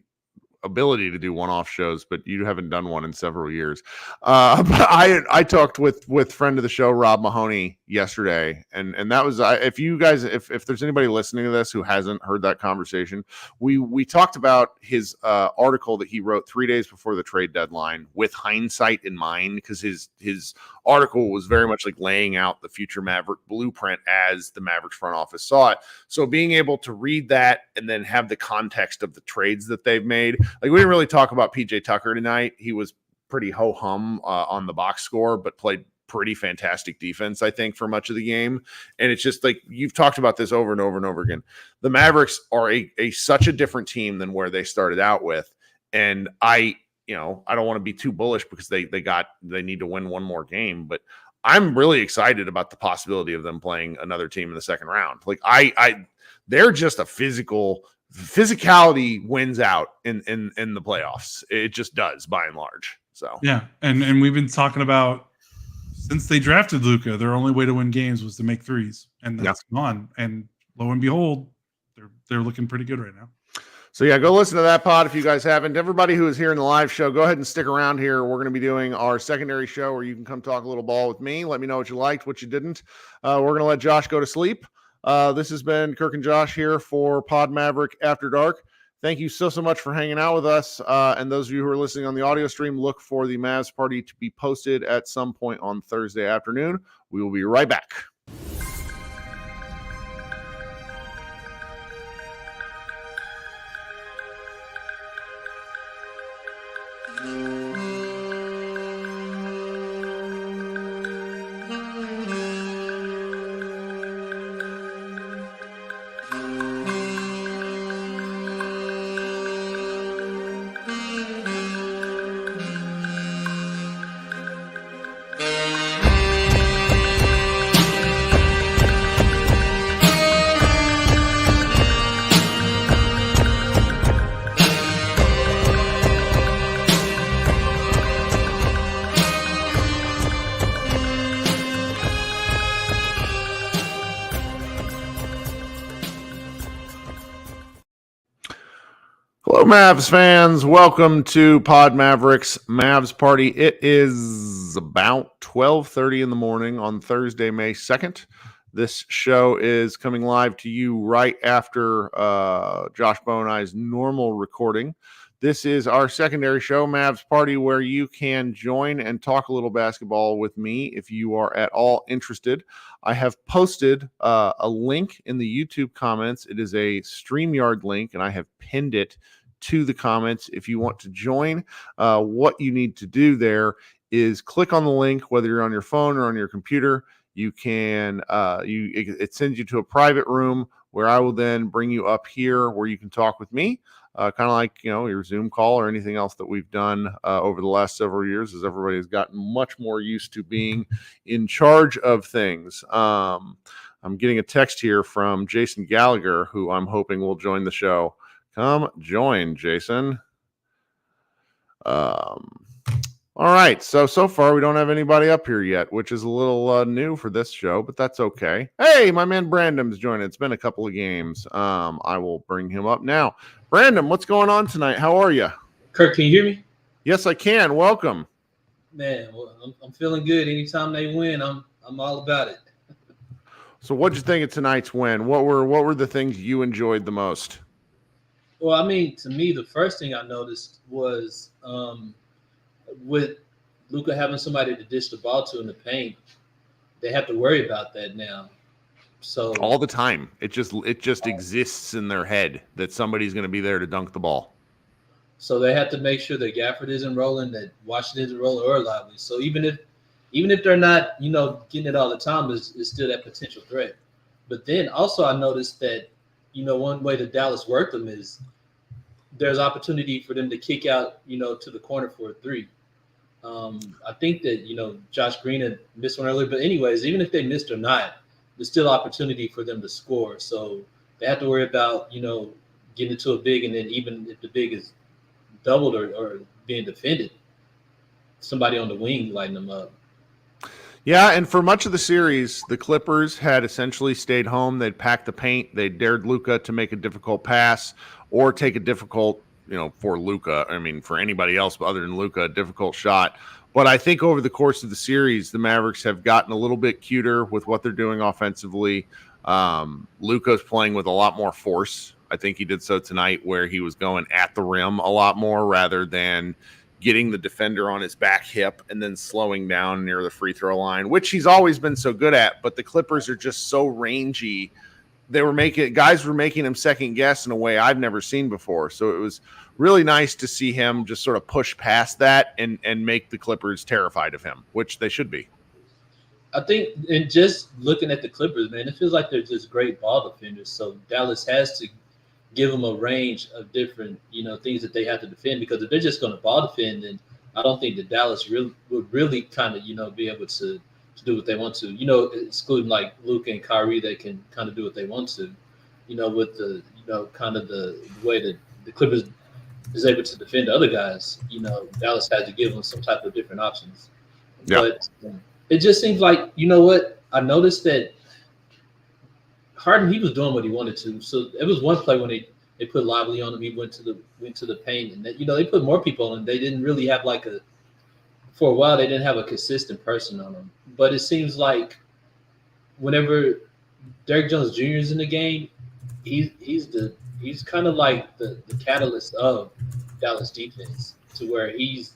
ability to do one-off shows, but you haven't done one in several years. But I talked with friend of the show, Rob Mahoney, yesterday, and that was, if you guys, if there's anybody listening to this who hasn't heard that conversation, we talked about his article that he wrote 3 days before the trade deadline with hindsight in mind, because his article was very much like laying out the future Maverick blueprint as the Mavericks front office saw it. So being able to read that and then have the context of the trades that they've made, like, we didn't really talk about PJ Tucker tonight. He was pretty ho-hum on the box score, but played pretty fantastic defense, I think, for much of the game. And it's just like, you've talked about this over and over and over again. The Mavericks are such a different team than where they started out with. And I don't want to be too bullish because they need to win one more game, but I'm really excited about the possibility of them playing another team in the second round. Like, they're just physicality wins out in the playoffs. It just does, by and large. So
yeah, and we've been talking about, since they drafted Luka, their only way to win games was to make threes, and that's gone. And lo and behold, they're looking pretty good right now.
So yeah, go listen to that pod if you guys haven't. Everybody who is here in the live show, go ahead and stick around here. We're going to be doing our secondary show where you can come talk a little ball with me. Let me know what you liked, what you didn't. We're going to let Josh go to sleep. This has been Kirk and Josh here for Pod Maverick After Dark. Thank you so much for hanging out with us. And those of you who are listening on the audio stream, look for the Mavs party to be posted at some point on Thursday afternoon. We will be right back. Hello, Mavs fans. Welcome to Pod Mavericks Mavs Party. It is about 12:30 in the morning on Thursday, May 2nd. This show is coming live to you right after Josh Bowe and I's normal recording. This is our secondary show, Mavs Party, where you can join and talk a little basketball with me if you are at all interested. I have posted a link in the YouTube comments. It is a StreamYard link, and I have pinned it to the comments. If you want to join, what you need to do there is click on the link, whether you're on your phone or on your computer. You can, it sends you to a private room where I will then bring you up here where you can talk with me. Kind of like, your Zoom call or anything else that we've done over the last several years, as everybody has gotten much more used to being in charge of things. I'm getting a text here from Jason Gallagher, who I'm hoping will join the show. Come join, Jason. All right. So far we don't have anybody up here yet, which is a little new for this show, but that's okay. Hey, my man Brandon's joining. It's been a couple of games. I will bring him up now. Brandon, what's going on tonight? How are you?
Kirk, can you hear me?
Yes, I can. Welcome.
Man, well, I'm feeling good. Anytime they win, I'm all about it.
So what'd you think of tonight's win? What were the things you enjoyed the most?
Well, I mean, to me, the first thing I noticed was with Luka having somebody to dish the ball to in the paint, they have to worry about that now. So
All the time. It just exists in their head that somebody's going to be there to dunk the ball.
So they have to make sure that Gafford isn't rolling, that Washington isn't rolling, or Lively. So even if they're not, getting it all the time, is still that potential threat. But then also I noticed that, one way that Dallas worked them is there's opportunity for them to kick out, to the corner for a three. I think that, Josh Green had missed one earlier. But anyways, even if they missed or not, there's still opportunity for them to score. So they have to worry about, getting it to a big, and then even if the big is doubled or being defended, somebody on the wing lighting them up.
Yeah, and for much of the series, the Clippers had essentially stayed home. They'd packed the paint. They dared Luka to make a difficult pass or take a difficult, for Luka. I mean, for anybody else other than Luka, a difficult shot. But I think over the course of the series, the Mavericks have gotten a little bit cuter with what they're doing offensively. Luka's playing with a lot more force. I think he did so tonight, where he was going at the rim a lot more rather than getting the defender on his back hip and then slowing down near the free throw line, which he's always been so good at. But the Clippers are just so rangy. Guys were making him second guess in a way I've never seen before. So it was really nice to see him just sort of push past that and make the Clippers terrified of him, which they should be.
I think, and just looking at the Clippers, man, it feels like they're just great ball defenders. So Dallas has to give them a range of different, things that they have to defend, because if they're just going to ball defend, then I don't think that Dallas would really kind of, be able to do what they want to, excluding like Luka and Kyrie, they can kind of do what they want to, with the, kind of the way that the Clippers is able to defend other guys, Dallas has to give them some type of different options. Yeah. But it just seems like, what I noticed that Harden, he was doing what he wanted to. So it was one play when they put Lively on him. He went to the paint, and that, they put more people on him. They didn't really have for a while they didn't have a consistent person on him. But it seems like whenever Derrick Jones Jr. is in the game, he's kind of like the catalyst of Dallas defense, to where he's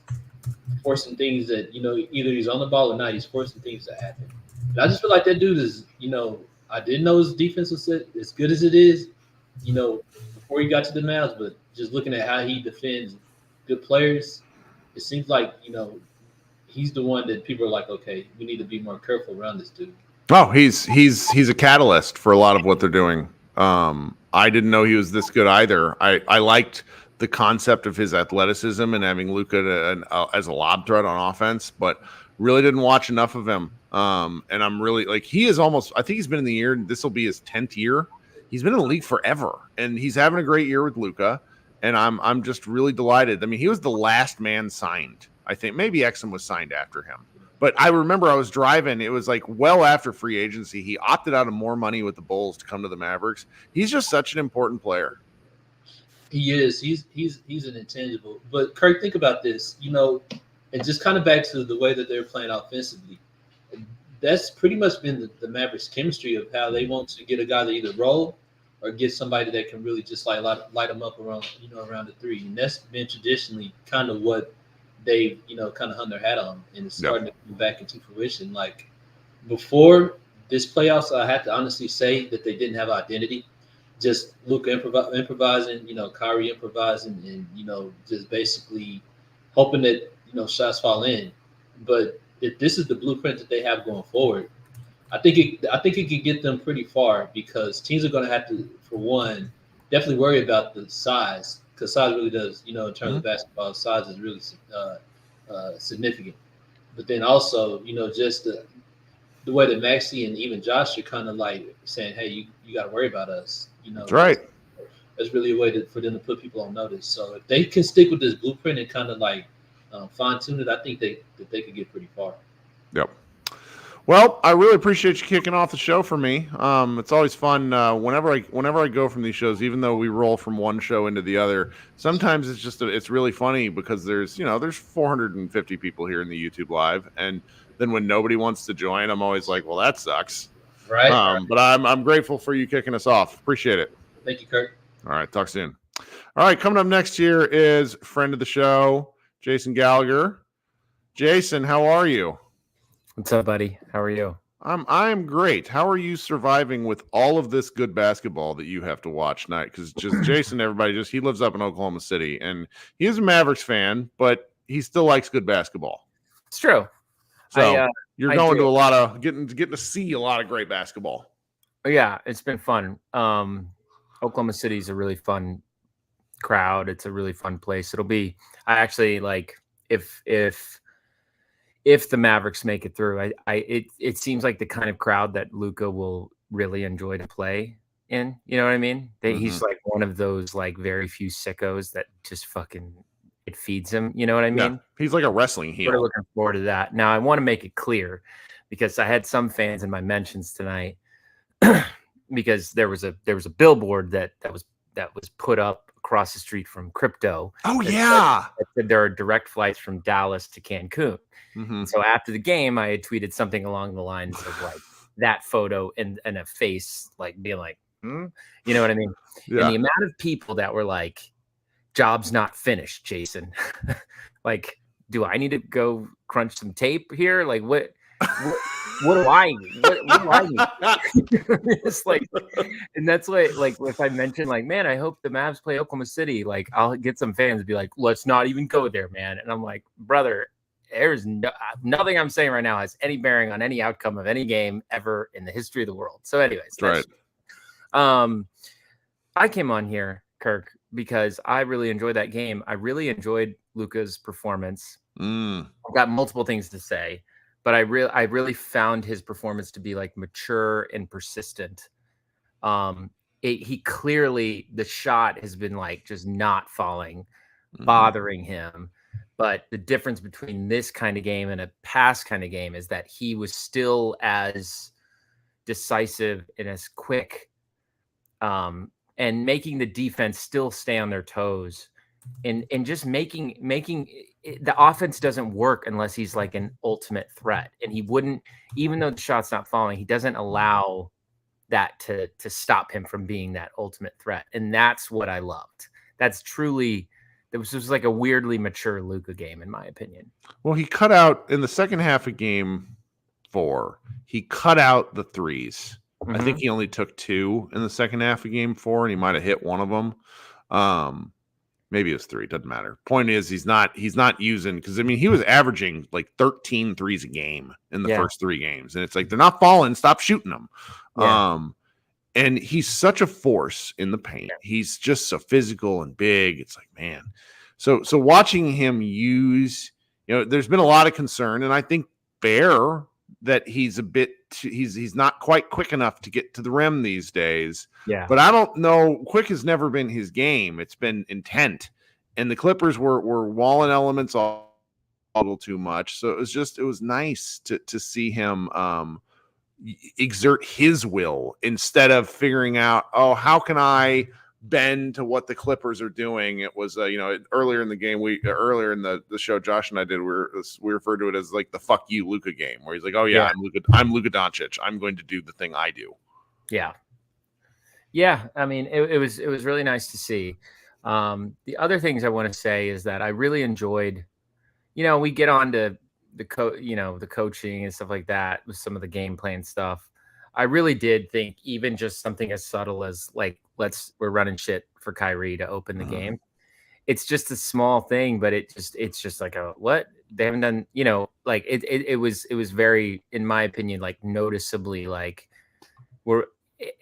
forcing things that, either he's on the ball or not, he's forcing things to happen. And I just feel like that dude is, I didn't know his defense was as good as it is, before he got to the Mavs, but just looking at how he defends good players, it seems like, he's the one that people are like, okay, we need to be more careful around this dude.
Oh, he's a catalyst for a lot of what they're doing. I didn't know he was this good either. I liked the concept of his athleticism and having Luka as a lob threat on offense, but really didn't watch enough of him. And I'm really he is almost, I think he's been in the year, this will be his 10th year. He's been in the league forever, and he's having a great year with Luka. And I'm just really delighted. I mean, he was the last man signed. I think maybe Exum was signed after him. But I remember I was driving. It was well after free agency. He opted out of more money with the Bulls to come to the Mavericks. He's just such an important player.
He is. He's an intangible. But Kirk, think about this, and just kind of back to the way that they're playing offensively. That's pretty much been the Mavericks' chemistry of how they want to get a guy to either roll or get somebody that can really just light them up around the three. And that's been traditionally kind of what they've, kind of hung their hat on, and it's starting to come back into fruition. Like before this playoffs, I have to honestly say that they didn't have identity. Just Luka improvising, Kyrie improvising, and, just basically hoping that, shots fall in. But if this is the blueprint that they have going forward, I think it could get them pretty far, because teams are going to have to, for one, definitely worry about the size, because size really does, in terms of basketball, size is really significant. But then also, just the way that Maxey and even Josh are kind of saying, hey, you got to worry about us.
That's right.
That's really a way for them to put people on notice. So if they can stick with this blueprint and kind of fine tune it, I think that they could get pretty far.
Yep. Well, I really appreciate you kicking off the show for me. It's always fun whenever I go from these shows, even though we roll from one show into the other. Sometimes it's really funny because there's 450 people here in the YouTube live, and then when nobody wants to join, I'm always like, well, that sucks.
Right.
But I'm grateful for you kicking us off. Appreciate it.
Thank you, Kirk.
All right, talk soon. All right, coming up next here is friend of the show, Jason Gallagher. Jason, how are you?
What's up, buddy? How are you?
I'm great. How are you surviving with all of this good basketball that you have to watch tonight? Because just Jason, he lives up in Oklahoma City, and he is a Mavericks fan, but he still likes good basketball.
It's true.
So you're going to a lot of getting to see a lot of great basketball.
Yeah, it's been fun. Oklahoma City is a really fun crowd. It's a really fun place. I actually like if the Mavericks make it through, it seems like the kind of crowd that Luka will really enjoy to play in. You know what I mean? He's like one of those like very few sickos that just fucking it feeds him. You know what I mean?
Yeah, he's like a wrestling heel.
We're looking forward to that. Now I want to make it clear because I had some fans in my mentions tonight because there was a billboard that was put up across the street from Crypto.
Oh yeah,
that said there are direct flights from Dallas to Cancun. Mm-hmm. So after the game, I had tweeted something along the lines of like that photo and a face like being like, you know what I mean? Yeah. And the amount of people that were like, "Job's not finished, Jason." Like, do I need to go crunch some tape here? Like, what do I need? What do I need? It's like, and that's what, like, if I mention, like, man, I hope the Mavs play Oklahoma City, like, I'll get some fans to be like, let's not even go there, man. And I'm like, brother, there's nothing I'm saying right now has any bearing on any outcome of any game ever in the history of the world. So, anyways,
right.
I came on here, Kirk, because I really enjoyed that game. I really enjoyed Luka's performance. I've got multiple things to say. But I really found his performance to be like mature and persistent. He clearly, the shot has been like just not falling, bothering him. But the difference between this kind of game and a past kind of game is that he was still as decisive and as quick, and making the defense still stay on their toes, and just making the offense doesn't work unless he's like an ultimate threat. And he wouldn't, even though the shot's not falling, he doesn't allow that to stop him from being that ultimate threat. And that's what I loved. It was like a weirdly mature Luka game, in my opinion.
Well, he cut out in the second half of game 4. He cut out the threes. I think he only took 2 in the second half of game 4, and he might have hit one of them. Maybe it was 3. Doesn't matter. Point is, he's not using, because I mean, he was averaging like 13 threes a game in the first 3 games, and it's like, they're not falling. Stop shooting them. Yeah. And he's such a force in the paint. He's just so physical and big. It's like, man. So watching him use, there's been a lot of concern, and I think fair that he's not quite quick enough to get to the rim these days.
Yeah.
But I don't know. Quick has never been his game. It's been intent. And the Clippers were walling elements a little too much. So it was nice to see him exert his will instead of figuring out, how can I bend to what the Clippers are doing. It was earlier in the game, earlier in the show Josh and I did, we referred to it as like the fuck you Luka game, where he's like, I'm Luka Doncic, I'm going to do the thing I do.
Yeah, I mean, it was really nice to see. The other things I want to say is that I really enjoyed, we get on to the coaching and stuff like that with some of the game plan stuff. I really did think even just something as subtle as like, we're running shit for Kyrie to open the game. It's just a small thing, but it's just like what they haven't done, like it was very, in my opinion, like noticeably like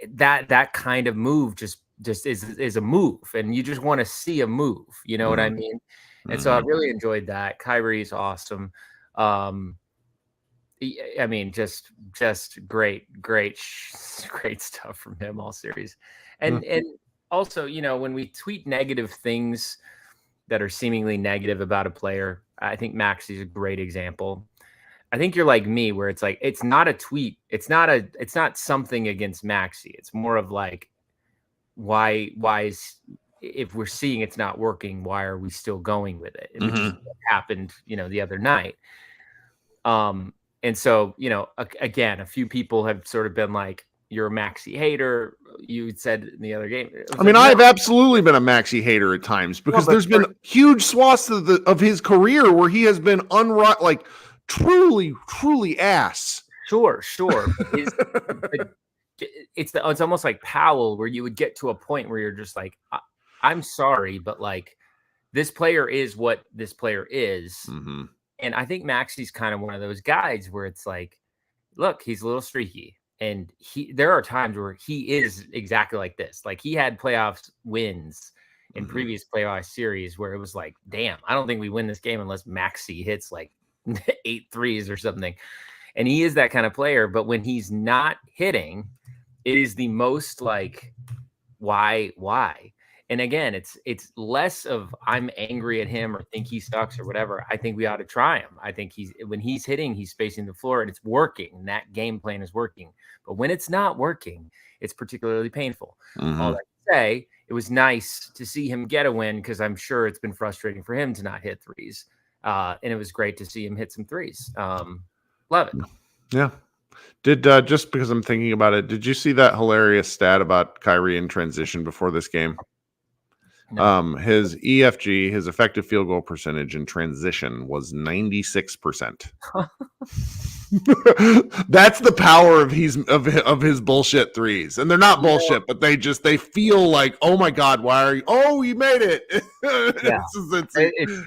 that kind of move just is a move, and you just want to see a move, you know what I mean? And so I really enjoyed that. Kyrie's awesome. I mean, just great stuff from him all series. And also, when we tweet negative things, that are seemingly negative about a player. I think Maxi's a great example. I think you're like me, where it's like, it's not a tweet. It's not something against Maxi. It's more of like, why is, if we're seeing it's not working, why are we still going with it? Which is what happened, the other night. And so, again, a few people have sort of been like, you're a Maxi hater. You said in the other game.
I mean, I've absolutely been a Maxi hater at times because there's been huge swaths of his career where he has been truly ass.
Sure. It's almost like Powell, where you would get to a point where you're just like, I'm sorry, but like, this player is what this player is.
Mm-hmm.
And I think Maxi's kind of one of those guys where it's like, look, he's a little streaky. And there are times where he is exactly like this. Like, he had playoffs wins in previous playoff series where it was like, damn, I don't think we win this game unless Maxi hits like 8 threes or something. And he is that kind of player. But when he's not hitting, it is the most like, why? And again, it's less of I'm angry at him or think he sucks or whatever. I think we ought to try him. I think when he's hitting, he's spacing the floor and it's working. And that game plan is working. But when it's not working, it's particularly painful. All that to say, it was nice to see him get a win because I'm sure it's been frustrating for him to not hit threes. And it was great to see him hit some threes. Love it.
Yeah. Did just because I'm thinking about it, did you see that hilarious stat about Kyrie in transition before this game?
No.
His EFG, his effective field goal percentage in transition was 96%. That's the power of his bullshit threes. And they're not bullshit, but they feel like, oh my God, why are you? Oh, you made it.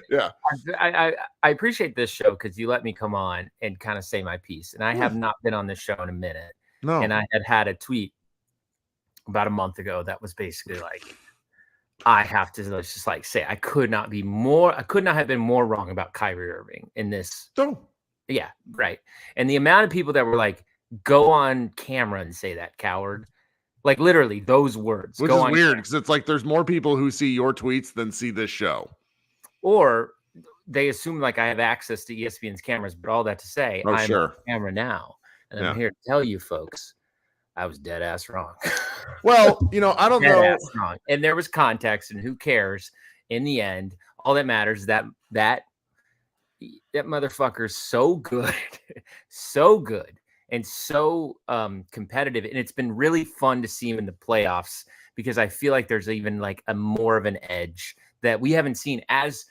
Yeah.
I appreciate this show because you let me come on and kind of say my piece. And I have not been on this show in a minute.
No.
And I had a tweet about a month ago that was basically like, I have to just like say I could not have been more wrong about Kyrie Irving in this.
Oh.
Yeah, right. And the amount of people that were like, go on camera and say that, coward. Like literally those words.
Which is weird because it's like there's more people who see your tweets than see this show.
Or they assume like I have access to ESPN's cameras, but all that to say, I'm on camera now. And I'm here to tell you folks, I was dead ass wrong.
Well, I don't know.
Wrong. And there was context, and who cares? In the end, all that matters is that motherfucker's so good, so good, and so competitive. And it's been really fun to see him in the playoffs because I feel like there's even like a more of an edge that we haven't seen as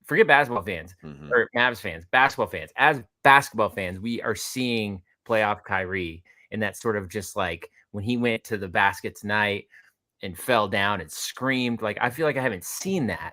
forget basketball fans or Mavs fans, basketball fans. As basketball fans, we are seeing playoff Kyrie. And that's sort of just like when he went to the basket tonight and fell down and screamed. Like, I feel like I haven't seen that.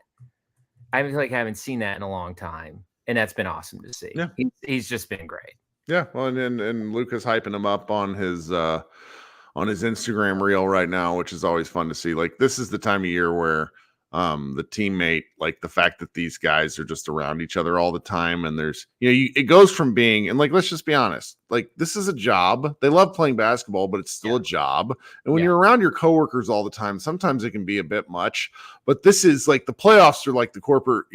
I feel like I haven't seen that in a long time. And that's been awesome to see.
Yeah.
He's just been great.
Yeah. Well, and Luka's hyping him up on his Instagram reel right now, which is always fun to see. Like, this is the time of year where the teammate, like the fact that these guys are just around each other all the time. And there's, it goes from being, and like, let's just be honest, like this is a job. They love playing basketball, but it's still a job. And when you're around your coworkers all the time, sometimes it can be a bit much, but this is like the playoffs are like the corporate,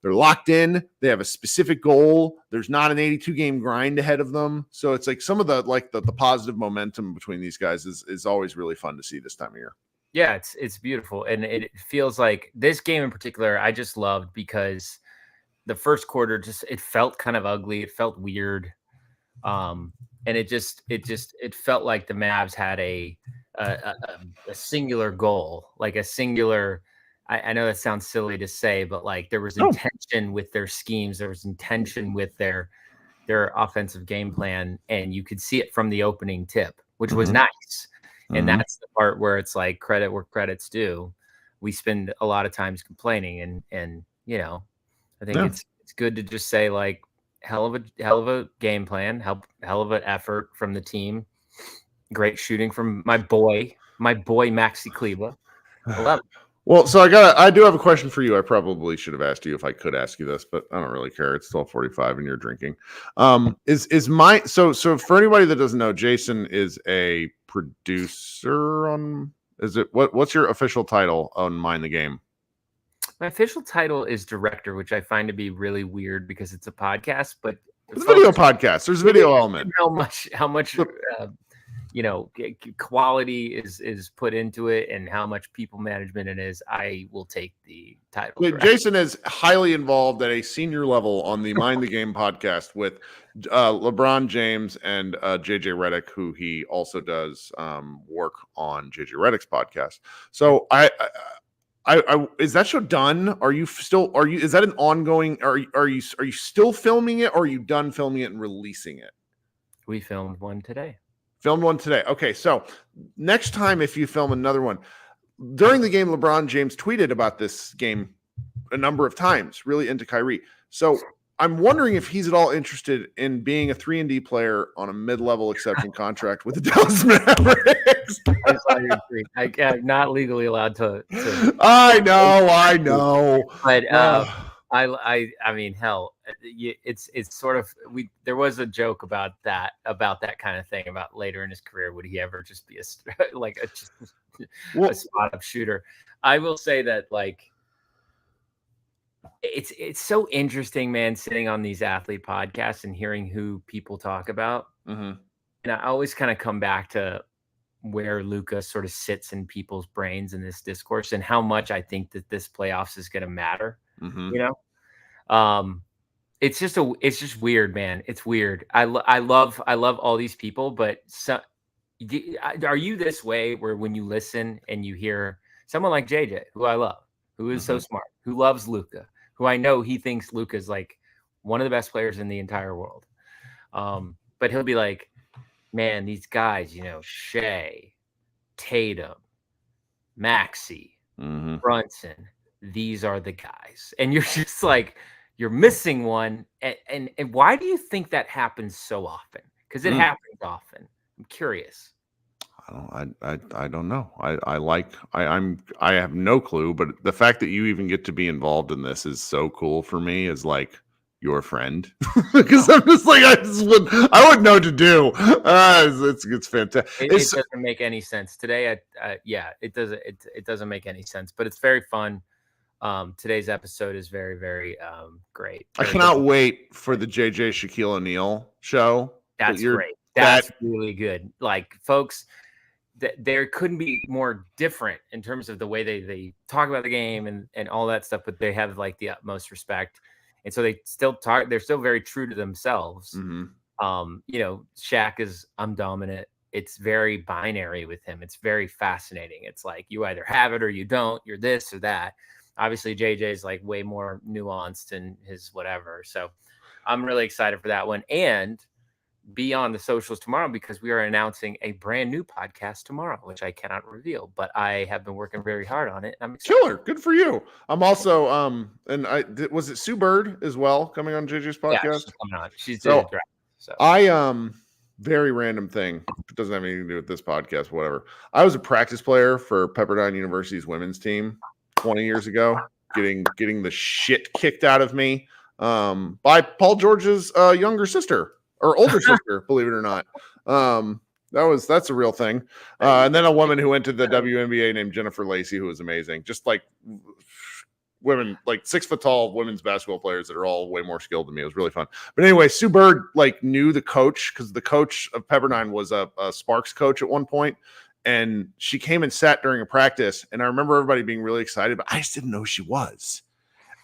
they're locked in. They have a specific goal. There's not an 82 game grind ahead of them. So it's like some of the positive momentum between these guys is always really fun to see this time of year.
Yeah, it's beautiful. And it feels like this game in particular, I just loved because the first quarter it felt kind of ugly. It felt weird. And it felt like the Mavs had a singular goal, like a singular, I know that sounds silly to say, but like there was intention with their schemes. There was intention with their offensive game plan. And you could see it from the opening tip, which was nice. And that's the part where it's like credit where credit's due. We spend a lot of times complaining and I think it's good to just say like hell of a game plan, hell of an effort from the team. Great shooting from my boy Maxi Kleber. I love it.
Well, so I do have a question for you. I probably should have asked you if I could ask you this, but I don't really care. It's 12:45 and you're drinking. So for anybody that doesn't know, Jason is a producer on, what's your official title on Mind the Game?
My official title is director, which I find to be really weird because it's a podcast, but
It's a video podcast. There's a video element.
How much quality is put into it and how much people management it is, I will take the title.
Jason is highly involved at a senior level on the Mind the Game podcast with LeBron James and JJ Redick, who he also does work on JJ Redick's podcast. So I is that show done? Is that an ongoing? Are you still filming it, or are you done filming it and releasing it?
We filmed one today.
Okay, so next time if you film another one, during the game, LeBron James tweeted about this game a number of times, really into Kyrie. So I'm wondering if he's at all interested in being a 3-and-D player on a mid-level exception contract with the Dallas Mavericks.
I saw your tweet. I'm not legally allowed to
I know.
But I mean, hell, it's sort of there was a joke about that kind of thing about later in his career, would he ever just be a spot up shooter? I will say that it's so interesting, man, sitting on these athlete podcasts and hearing who people talk about.
Mm-hmm.
And I always kind of come back to where Luka sort of sits in people's brains in this discourse and how much I think that this playoffs is going to matter.
Mm-hmm.
It's just weird, man. It's weird. I love all these people, but are you this way where when you listen and you hear someone like JJ, who I love, who is so smart, who loves Luka, who I know he thinks Luka is like one of the best players in the entire world. But he'll be like, man, these guys, Shea, Tatum, Maxey, Brunson, these are the guys. And you're just like, you're missing one. And why do you think that happens so often? Because it happens often. I'm curious.
I don't know. I have no clue, but the fact that you even get to be involved in this is so cool for me as like your friend, because I'm just like, I wouldn't know what to do. It's fantastic.
It doesn't make any sense today. It doesn't make any sense, but it's very fun. Today's episode is very, very great.
I cannot wait for the JJ Shaquille O'Neal show.
That's great. That's really good. Like, folks, there couldn't be more different in terms of the way they talk about the game and all that stuff, but they have like the utmost respect. And so they're still very true to themselves.
Mm-hmm.
Shaq is, I'm dominant. It's very binary with him. It's very fascinating. It's like, you either have it or you don't, you're this or that. Obviously JJ is like way more nuanced in his whatever. So I'm really excited for that one. And be on the socials tomorrow because we are announcing a brand new podcast tomorrow, which I cannot reveal, but I have been working very hard on it. I'm excited.
Killer. Good for you. I'm also, was it Sue Bird as well coming on JJ's podcast?
Yeah, she's coming on. She's doing draft.
So very random thing. It doesn't have anything to do with this podcast, whatever. I was a practice player for Pepperdine University's women's team 20 years ago, getting the shit kicked out of me by Paul George's younger sister. Or older sister, believe it or not. That's a real thing. And then a woman who went to the WNBA named Jennifer Lacey, who was amazing. Just like women, like 6 foot tall women's basketball players that are all way more skilled than me. It was really fun. But anyway, Sue Bird knew the coach because the coach of Pepperdine was a Sparks coach at one point. And she came and sat during a practice. And I remember everybody being really excited, but I just didn't know who she was.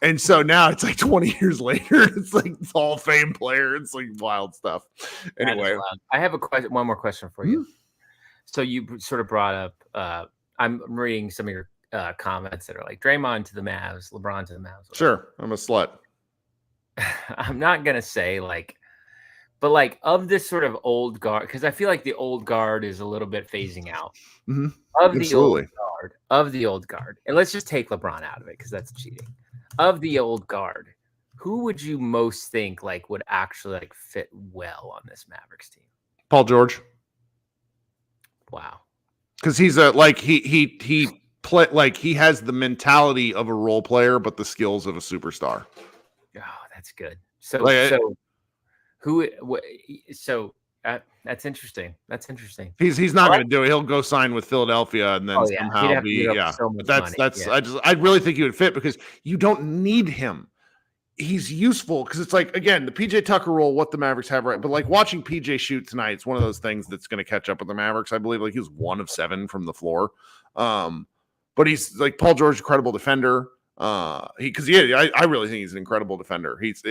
And so now it's like 20 years later, it's like this Hall of Fame player. It's like wild stuff. Anyway,
I have one more question for you. So you sort of brought up, I'm reading some of your comments that are like Draymond to the Mavs, LeBron to the Mavs. Whatever.
Sure. I'm a slut.
I'm not going to say but of this sort of old guard, because I feel like the old guard is a little bit phasing out.
Mm-hmm.
Of the old guard. And let's just take LeBron out of it because that's cheating. Of the old guard, who would you most think would actually fit well on this Mavericks team?
Paul George.
Wow.
Because he's he has the mentality of a role player, but the skills of a superstar.
Oh, that's good. So That's interesting.
He's not going to do it. He'll go sign with Philadelphia and then
He'd
somehow
have to
be
give up so much
But
money.
I really think he would fit because you don't need him. He's useful because it's like, again, the PJ Tucker role, what the Mavericks have, right? But like watching PJ shoot tonight, it's one of those things that's going to catch up with the Mavericks. I believe like he was 1 of 7 from the floor. But he's like Paul George, incredible defender. I really think he's an incredible defender. He's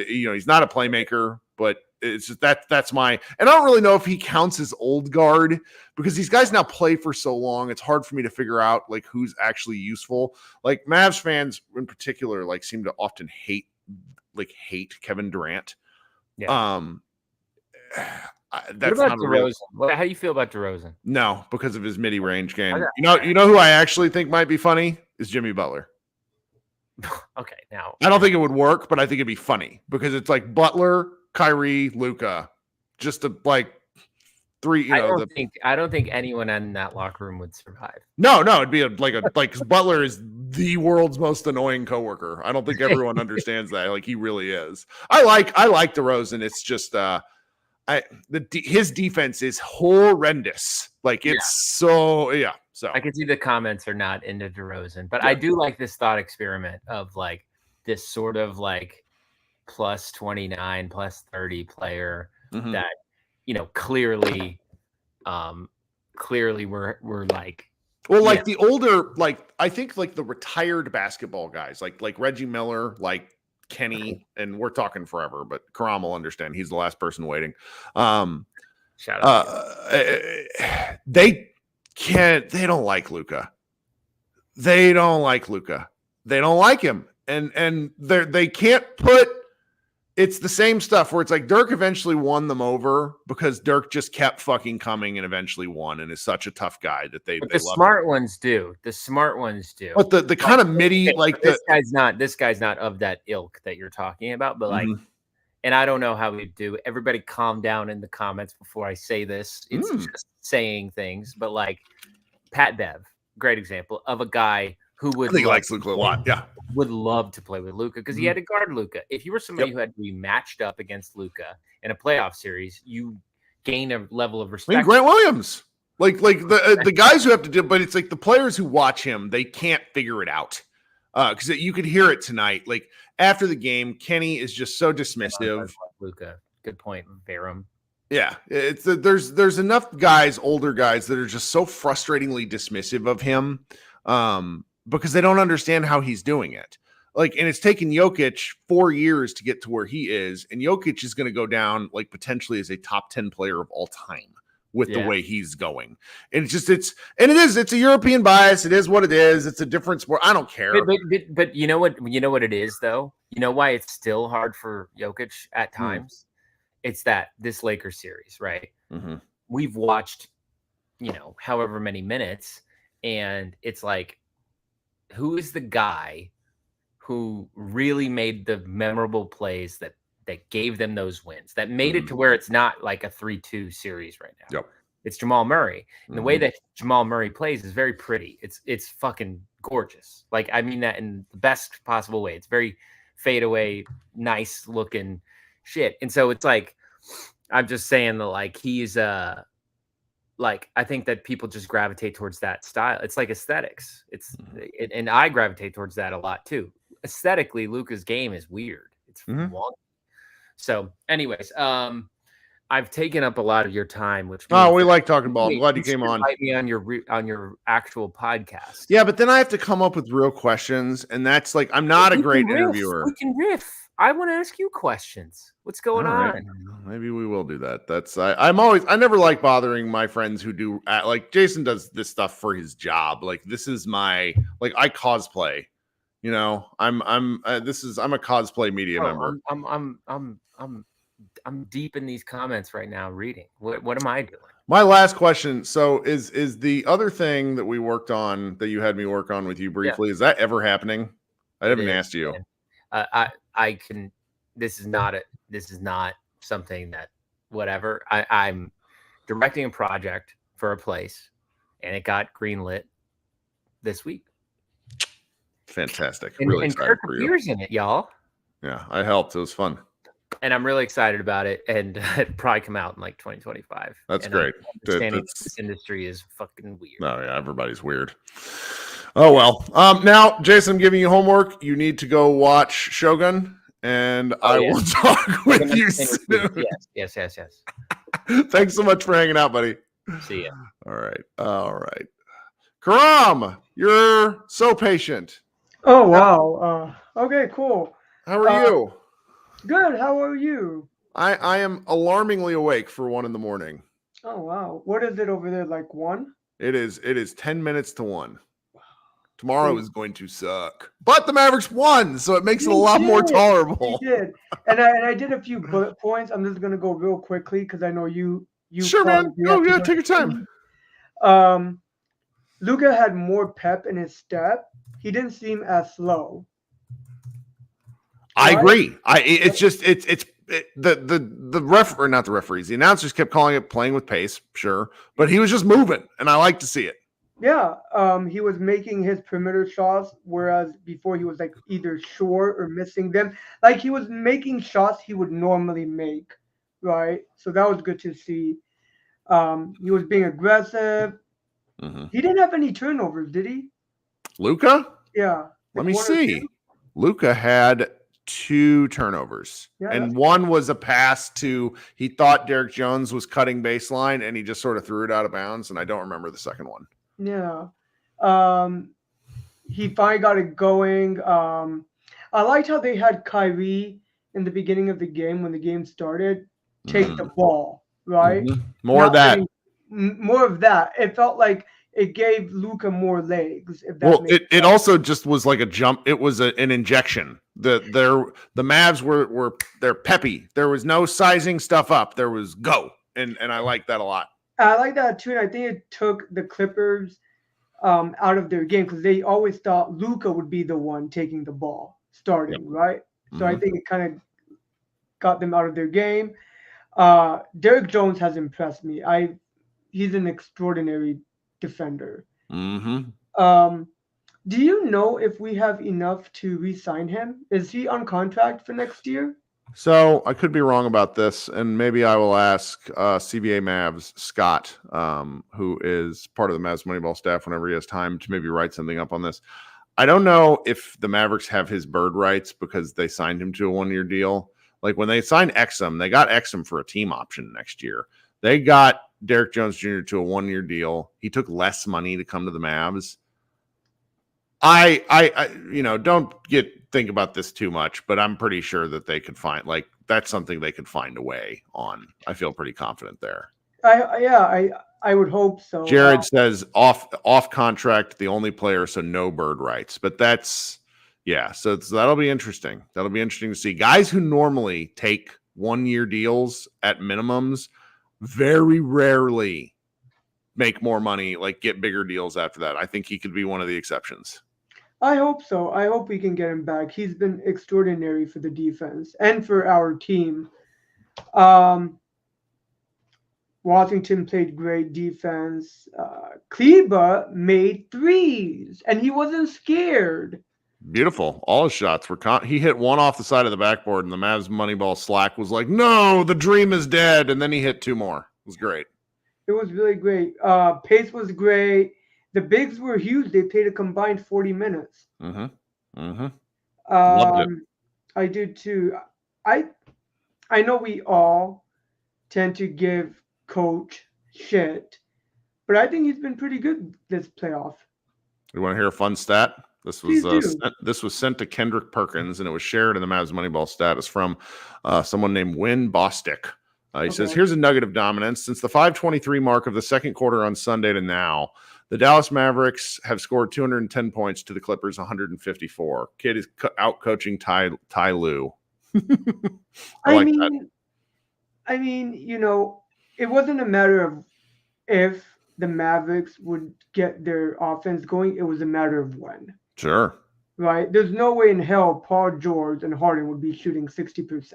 not a playmaker, but it's just that's my, and I don't really know if he counts as old guard because these guys now play for so long. It's hard for me to figure out like who's actually useful. Like Mavs fans in particular, like seem to often hate Kevin Durant.
Yeah.
That's
what about
not
DeRozan? How do you feel about DeRozan?
No, because of his mid-range game. You know who I actually think might be funny is Jimmy Butler.
Okay, now
I don't think it would work, but I think it'd be funny because it's like Butler, Kyrie, Luka, just to like 3.
I don't think anyone in that locker room would survive.
No, it'd be like Butler is the world's most annoying coworker. I don't think everyone understands that. Like he really is. I like DeRozan. It's just his defense is horrendous. Like it's So
I can see the comments are not into DeRozan, but I do like this thought experiment of like this sort of like plus 29, plus 30 player that clearly we're like.
Well, like the older, like I think like the retired basketball guys, like Reggie Miller, like Kenny, and we're talking forever, but Karam will understand. He's the last person waiting.
Shout out.
They don't like Luka. They don't like him. And they can't put, it's the same stuff where it's like Dirk eventually won them over because Dirk just kept fucking coming and eventually won and is such a tough guy that they
the smart ones do. The smart ones do.
But the kind of midi, like
this guy's not of that ilk that you're talking about, but like, and I don't know how we do. Everybody calm down in the comments before I say this. It's just saying things, but like Pat Bev, great example of a guy who would.
I think he likes Luka a lot. Yeah,
would love to play with Luka because he had to guard Luka. If you were somebody who had to be matched up against Luka in a playoff series, you gain a level of respect.
I mean, Grant Williams, like the guys who have to do, but it's like the players who watch him, they can't figure it out because you could hear it tonight. Like after the game, Kenny is just so dismissive.
Luka, good point, Barum.
Yeah, it's there's enough guys, older guys, that are just so frustratingly dismissive of him because they don't understand how he's doing it. Like, and it's taken Jokic 4 years to get to where he is, and Jokic is going to go down like potentially as a top 10 player of all time with the way he's going. And it's a European bias. It is what it is. It's a different sport. I don't care.
But you know what it is though. You know why it's still hard for Jokic at times. It's that this Lakers series, right? We've watched, however many minutes, and it's like, who is the guy who really made the memorable plays that gave them those wins, that made it to where it's not like a 3-2 series right now?
Yep.
It's Jamal Murray. And the way that Jamal Murray plays is very pretty. It's fucking gorgeous. Like, I mean that in the best possible way. It's very fadeaway, nice looking shit. And so it's like, I'm just saying that like he's like, I think that people just gravitate towards that style. It's like aesthetics. And I gravitate towards that a lot too. Aesthetically, Luka's game is weird. It's wonky. So anyways, I've taken up a lot of your time, which
we like talking ball. I'm glad you came on.
Invite me on your actual podcast.
Yeah, but then I have to come up with real questions, and that's like I'm not a great interviewer.
We can riff. I want to ask you questions. What's going on?
Maybe we will do that. That's I never like bothering my friends who do like Jason does this stuff for his job. Like this is my I cosplay. I'm a cosplay media member.
I'm deep in these comments right now reading. What am I doing?
My last question. So is the other thing that we worked on that you had me work on with you briefly, is that ever happening? I haven't asked you.
I can, this is not something that whatever. I'm directing a project for a place and it got greenlit this week.
Fantastic.
And,
really
and
excited
Kirk
for you.
appears in it, y'all.
Yeah, I helped. It was fun.
and I'm really excited about it. And it'll probably come out in like 2025.
That's
and
great.
Understanding this industry is fucking weird.
Oh yeah, everybody's weird. Oh well. Now, Jason, I'm giving you homework. You need to go watch Shogun, and I will talk with you soon.
Yes.
Thanks so much for hanging out, buddy.
See ya.
All right. Karam, you're so patient.
Oh wow. Okay, cool.
How are you?
Good. How are you?
I am alarmingly awake for 1 a.m.
Oh wow. What is it over there? Like 1?
It is 10 minutes to 1. Tomorrow is going to suck. But the Mavericks won, so it makes it a lot more tolerable.
He did. And I did a few bullet points. I'm just gonna go real quickly because I know you
sure, man. Oh yeah, take your time.
Luka had more pep in his step. He didn't seem as slow.
I agree. The ref, or not the referees, the announcers kept calling it playing with pace, sure, but he was just moving, and I like to see it.
Yeah, he was making his perimeter shots, whereas before he was like either short or missing them. Like he was making shots he would normally make, right? So that was good to see. He was being aggressive.
Mm-hmm.
He didn't have any turnovers, did he?
Luka?
Yeah.
Let me see. Luka had 2 turnovers, and one was a pass to, he thought Derek Jones was cutting baseline, and he just sort of threw it out of bounds, and I don't remember the second one.
Yeah. He finally got it going. I liked how they had Kyrie in the beginning of the game when the game started take the ball, right?
Mm-hmm. More of that.
It felt like it gave Luka more legs. If that
well, it also just was like a jump. It was an injection. The Mavs were they're peppy. There was no sizing stuff up. There was go, and I like that a lot.
I like that too, and I think it took the Clippers out of their game because they always thought Luka would be the one taking the ball starting, right? So I think it kind of got them out of their game. Derek Jones has impressed me. He's an extraordinary defender.
Mm-hmm.
Do you know if we have enough to re-sign him? Is he on contract for next year?
So I could be wrong about this, and maybe I will ask CBA Mavs Scott, who is part of the Mavs Moneyball staff, whenever he has time to maybe write something up on this. I don't know if the Mavericks have his bird rights because they signed him to a 1-year deal. Like when they signed Exum, they got Exum for a team option next year. They got Derek Jones Jr. to a 1-year deal. He took less money to come to the Mavs. I don't think about this too much, but I'm pretty sure that they could find, like, that's something they could find a way on. I feel pretty confident there.
I would hope so.
Jared says off contract, the only player, so no bird rights. But that's so that'll be interesting. That'll be interesting to see. Guys who normally take 1-year deals at minimums very rarely make more money, like get bigger deals after that. I think he could be one of the exceptions.
I hope so. I hope we can get him back. He's been extraordinary for the defense and for our team. Washington played great defense. Kleba made threes, and he wasn't scared.
Beautiful. All his shots were he hit one off the side of the backboard, and the Mavs Moneyball Slack was like, no, the dream is dead. And then he hit 2 more. It was great.
It was really great. Pace was great. The bigs were huge. They played a combined 40 minutes.
Loved it.
I did too. I know we all tend to give Coach shit, but I think he's been pretty good this playoff.
You want to hear a fun stat? This was sent to Kendrick Perkins, and it was shared in the Mavs Moneyball status from someone named Win Bostic. He says, here's a nugget of dominance. Since the 5:23 mark of the second quarter on Sunday to now, the Dallas Mavericks have scored 210 points to the Clippers 154. Kid is out coaching Ty Lue. I
mean, it wasn't a matter of if the Mavericks would get their offense going. It was a matter of when.
Sure.
Right? There's no way in hell Paul George and Harden would be shooting 60%.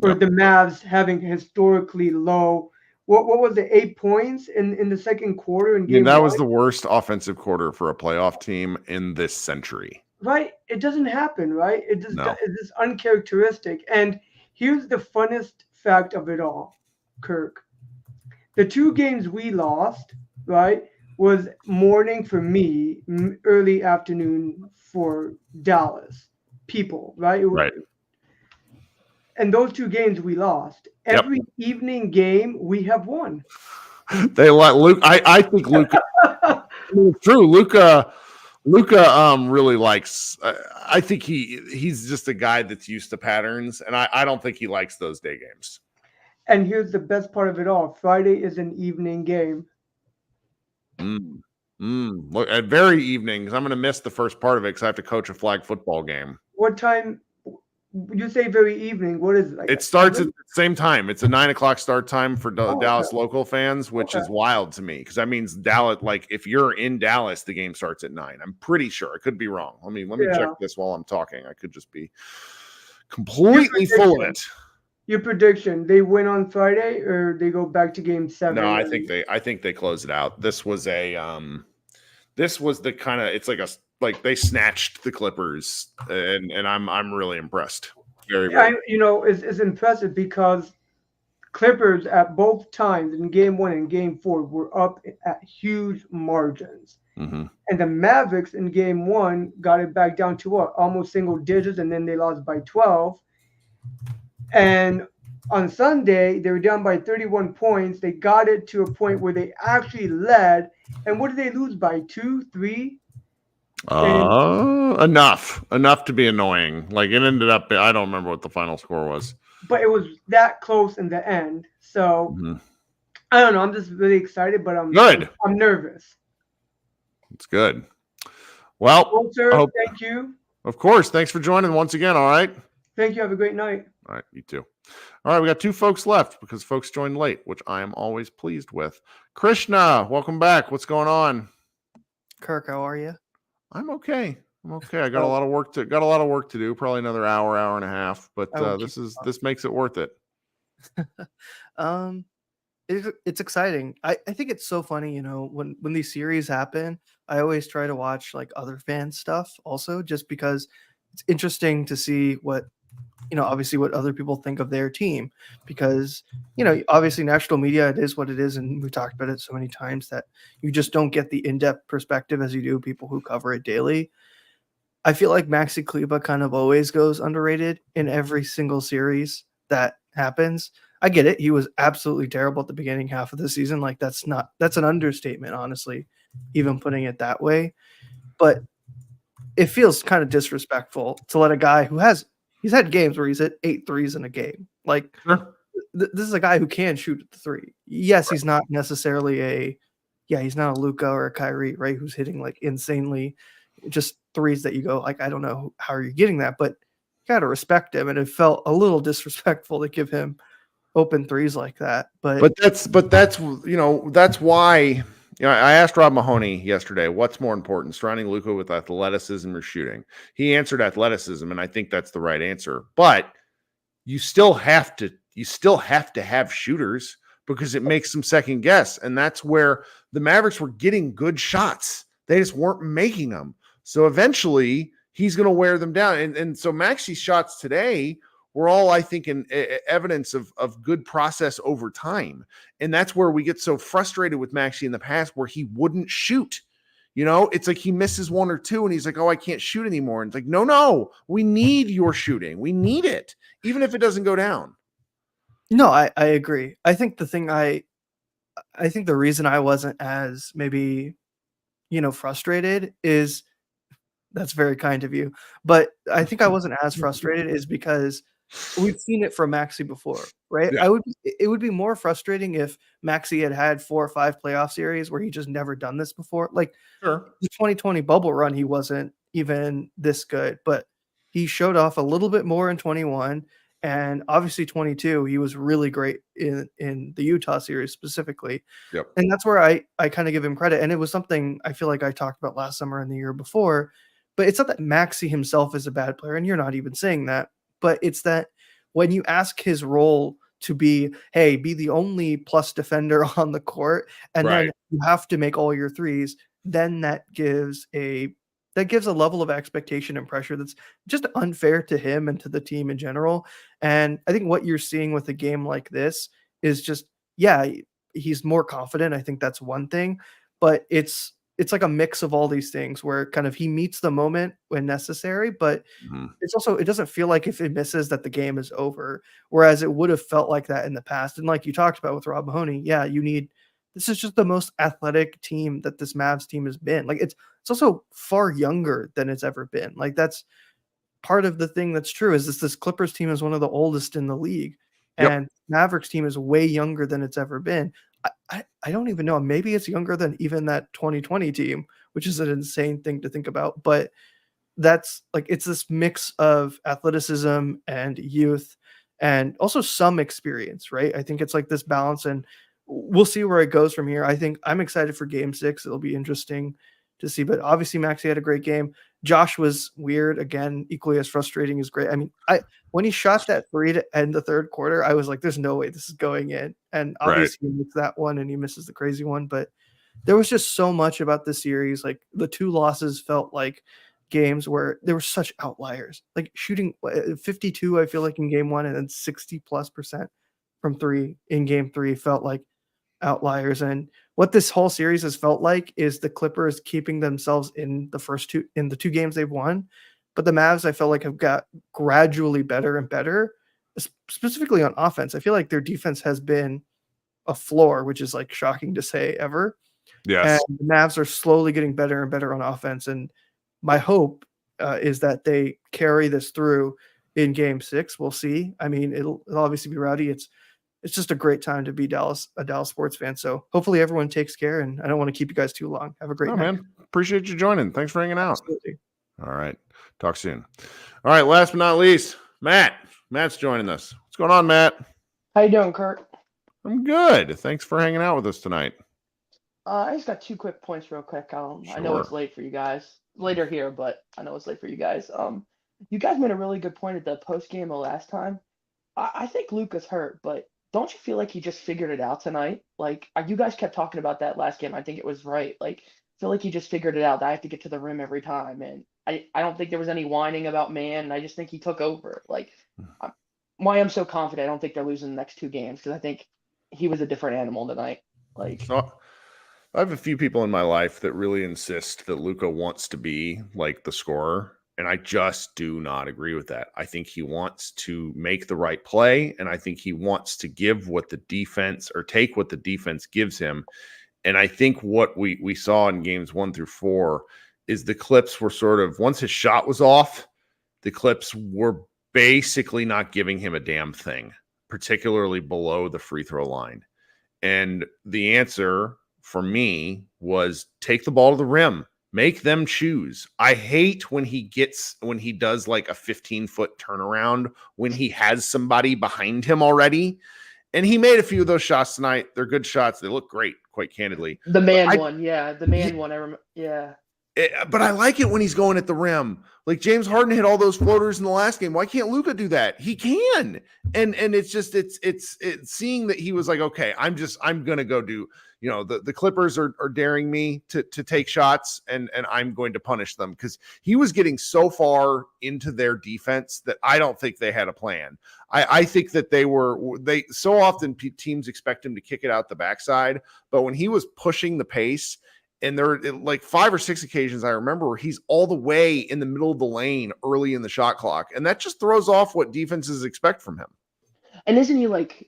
Or the Mavs having historically low. What was it? 8 points in the second quarter in game
that
one?
was the worst offensive quarter for a playoff team in this century.
Right? It doesn't happen, right? It's just uncharacteristic. And here's the funnest fact of it all, Kirk. The 2 games we lost, right, was morning for me, early afternoon for Dallas people, right?
Right.
And those 2 games we lost.
Yep.
Every evening game we have won.
They let Luke. I think Luka. It's true. Luka really likes. I think he's just a guy that's used to patterns, and I don't think he likes those day games.
And here's the best part of it all: Friday is an evening game.
Look, at very evenings, I'm going to miss the first part of it because I have to coach a flag football game.
What time? You say very evening. What is it? Like
it starts at the same time. It's a 9:00 start time for Dallas
okay.
local fans, which is wild to me because that means Dallas. Like if you're in Dallas, the game starts at 9. I'm pretty sure. I could be wrong. Let me check this while I'm talking. I could just be completely full of it.
Your prediction: they win on Friday, or they go back to Game 7?
No, I think they close it out. This was the kind of, it's like they snatched the Clippers, and I'm really impressed. Very,
it's impressive because Clippers at both times in Game 1 and Game 4 were up at huge margins, and the Mavericks in Game 1 got it back down to almost single digits, and then they lost by 12. And on Sunday, they were down by 31 points. They got it to a point where they actually led. And what did they lose by? 2, 3?
Enough to be annoying. Like it ended up, I don't remember what the final score was.
But it was that close in the end. So I don't know. I'm just really excited, but I'm nervous.
It's good. Well,
sir, thank you.
Of course. Thanks for joining once again. All right.
Thank you. Have a great night.
All right. You too. All right. We got 2 folks left because folks joined late, which I am always pleased with. Krishna, welcome back. What's going on?
Kirk, how are you?
I'm okay. I got a lot of work to do. Probably another hour and a half, but this makes it worth it.
It's exciting. I think it's so funny, when these series happen, I always try to watch like other fan stuff also, just because it's interesting to see what, obviously what other people think of their team, because, obviously national media, it is what it is. And we've talked about it so many times that you just don't get the in-depth perspective as you do people who cover it daily. I feel like Maxi Kleber kind of always goes underrated in every single series that happens. I get it. He was absolutely terrible at the beginning half of the season. Like that's an understatement, honestly, even putting it that way. But it feels kind of disrespectful to let a guy who he's had games where he's hit 8 threes in a game. Like this is a guy who can shoot at the 3. Yes, he's not necessarily he's not a Luka or a Kyrie, right? Who's hitting like insanely just threes that you go like, I don't know how are you getting that, but you got to respect him. And it felt a little disrespectful to give him open threes like that. But
that's why. I asked Rob Mahoney yesterday, what's more important, surrounding Luka with athleticism or shooting? He answered athleticism, and I think that's the right answer. But you still have to have shooters because it makes them second guess. And that's where the Mavericks were getting good shots. They just weren't making them. So eventually he's going to wear them down. And so Maxi's shots today were all, I think, in evidence of good process over time. And that's where we get so frustrated with Maxi in the past where he wouldn't shoot. It's like he misses 1 or 2 and he's like, oh, I can't shoot anymore. And it's like, no, we need your shooting. We need it, even if it doesn't go down.
No, I agree. I think the reason I wasn't as maybe, frustrated is, that's very kind of you. But I think I wasn't as frustrated is because we've seen it from Maxi before, right?
Yeah.
It would be more frustrating if Maxi had 4 or 5 playoff series where he just never done this before. Like the 2020 bubble run, he wasn't even this good, but he showed off a little bit more in 21. And obviously 22, he was really great in the Utah series specifically.
Yep.
And that's where I kind of give him credit. And it was something I feel like I talked about last summer and the year before, but it's not that Maxi himself is a bad player. And you're not even saying that, but it's that when you ask his role to be the only plus defender on the court, and then you have to make all your threes, then that gives a that gives a level of expectation and pressure that's just unfair to him and to the team in general. And I think what you're seeing with a game like this is just, yeah, he's more confident. I think that's one thing, but it's like a mix of all these things where kind of he meets the moment when necessary, but it's also, it doesn't feel like if it misses that the game is over, whereas it would have felt like that in the past. And like you talked about with Rob Mahoney, yeah, this is just the most athletic team that this Mavs team has been. Like it's also far younger than it's ever been. Like that's part of the thing that's true is this Clippers team is one of the oldest in the league, and Mavericks team is way younger than it's ever been. I don't even know. Maybe it's younger than even that 2020 team, which is an insane thing to think about. But that's like, it's this mix of athleticism and youth and also some experience, right? I think it's like this balance, and we'll see where it goes from here. I think I'm excited for game 6. It'll be interesting to see, but obviously Maxey had a great game. Josh was weird again, equally as frustrating as great. I mean, when he shot that 3 to end the third quarter, I was like, there's no way this is going in. And obviously he makes that one and he misses the crazy one, but there was just so much about this series. Like the 2 losses felt like games where there were such outliers, like shooting 52, I feel like in game 1, and then 60+% from 3 in game 3 felt like outliers. And what this whole series has felt like is the Clippers keeping themselves in the 2 games they've won. But the Mavs, I felt like, have got gradually better and better, specifically on offense. I feel like their defense has been a floor, which is like shocking to say ever.
Yes.
And the Mavs are slowly getting better and better on offense. And my hope is that they carry this through in game 6. We'll see. I mean, it'll obviously be rowdy. It's just a great time to be a Dallas sports fan. So hopefully everyone takes care, and I don't want to keep you guys too long. Have a great night.
Man. Appreciate you joining. Thanks for hanging out.
Absolutely.
All right. Talk soon. All right. Last but not least, Matt. Matt's joining us. What's going on, Matt?
How you doing, Kirk?
I'm good. Thanks for hanging out with us tonight.
I just got 2 quick points real quick. I know it's late for you guys. Later here, but I know it's late for you guys. You guys made a really good point at the post game of last time. I think Luka's hurt, but don't you feel like he just figured it out tonight? Like you guys kept talking about that last game. I think it was right. Like I feel like he just figured it out. I have to get to the rim every time, and I don't think there was any whining about man. And I just think he took over. Like why I'm so confident. I don't think they're losing the next 2 games because I think he was a different animal tonight. Like
I have a few people in my life that really insist that Luka wants to be like the scorer. And I just do not agree with that. I think he wants to make the right play, and I think he wants to give what the defense, or take what the defense gives him. And I think what we saw in games 1 through 4 is the Clips were sort of, once his shot was off, the Clips were basically not giving him a damn thing, particularly below the free throw line. And the answer for me was take the ball to the rim. Make them choose. I hate when he does like a 15-foot turnaround when he has somebody behind him already. And he made a few of those shots tonight. They're good shots. They look great, quite candidly.
The man one. Yeah, the man one. I remember. Yeah.
But I like it when he's going at the rim. Like James Harden hit all those floaters in the last game. Why can't Luka do that? He can. And it's just it's seeing that he was like, okay, I'm gonna go do, the Clippers are daring me to take shots, and I'm going to punish them, because he was getting so far into their defense that I don't think they had a plan. I think that they so often teams expect him to kick it out the backside, but when he was pushing the pace. And there are like 5 or 6 occasions I remember where he's all the way in the middle of the lane early in the shot clock. And that just throws off what defenses expect from him.
And isn't he like,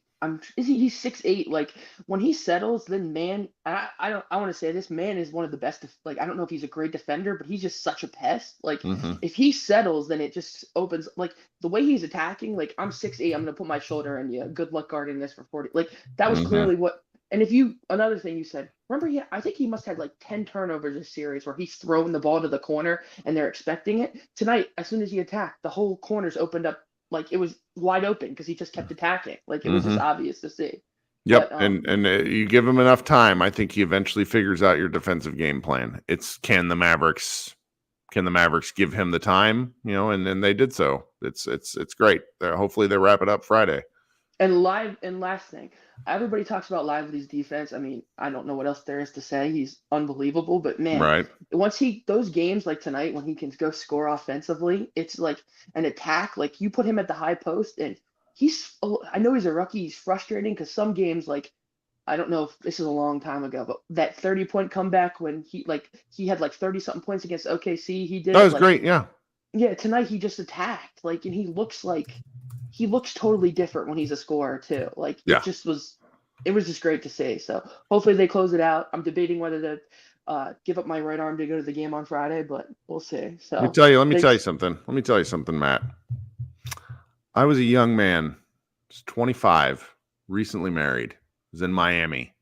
he's 6'8"? Like when he settles, then man, I want to say this man is one of the best. Like, I don't know if he's a great defender, but he's just such a pest. Like if he settles, then it just opens, like the way he's attacking, like I'm 6'8", I'm going to put my shoulder in you. Good luck guarding this for 40. Like that was clearly what. And another thing you said, remember, I think he must have had like 10 turnovers this series where he's throwing the ball to the corner and they're expecting it. Tonight, as soon as he attacked, the whole corners opened up, like it was wide open because he just kept attacking. Like it was just obvious to see.
Yep. But, and you give him enough time, I think he eventually figures out your defensive game plan. It's can the Mavericks give him the time, and then they did so. It's great. Hopefully they wrap it up Friday.
And last thing, everybody talks about Lively's defense. I mean, I don't know what else there is to say. He's unbelievable, but man,
Right.
once those games like tonight when he can go score offensively, it's like an attack. Like you put him at the high post, and I know he's a rookie. He's frustrating because some games, like I don't know if this is a long time ago, but that 30-point comeback when he had like 30 something points against OKC, he did.
That was
like,
great. Yeah.
Yeah, tonight he just attacked, like, and he looks totally different when he's a scorer too. Like,
Yeah.
it was just great to see. So hopefully they close it out. I'm debating whether to give up my right arm to go to the game on Friday, but we'll see. So
Let me tell you something, Matt. I was a young man, was 25, recently married, was in Miami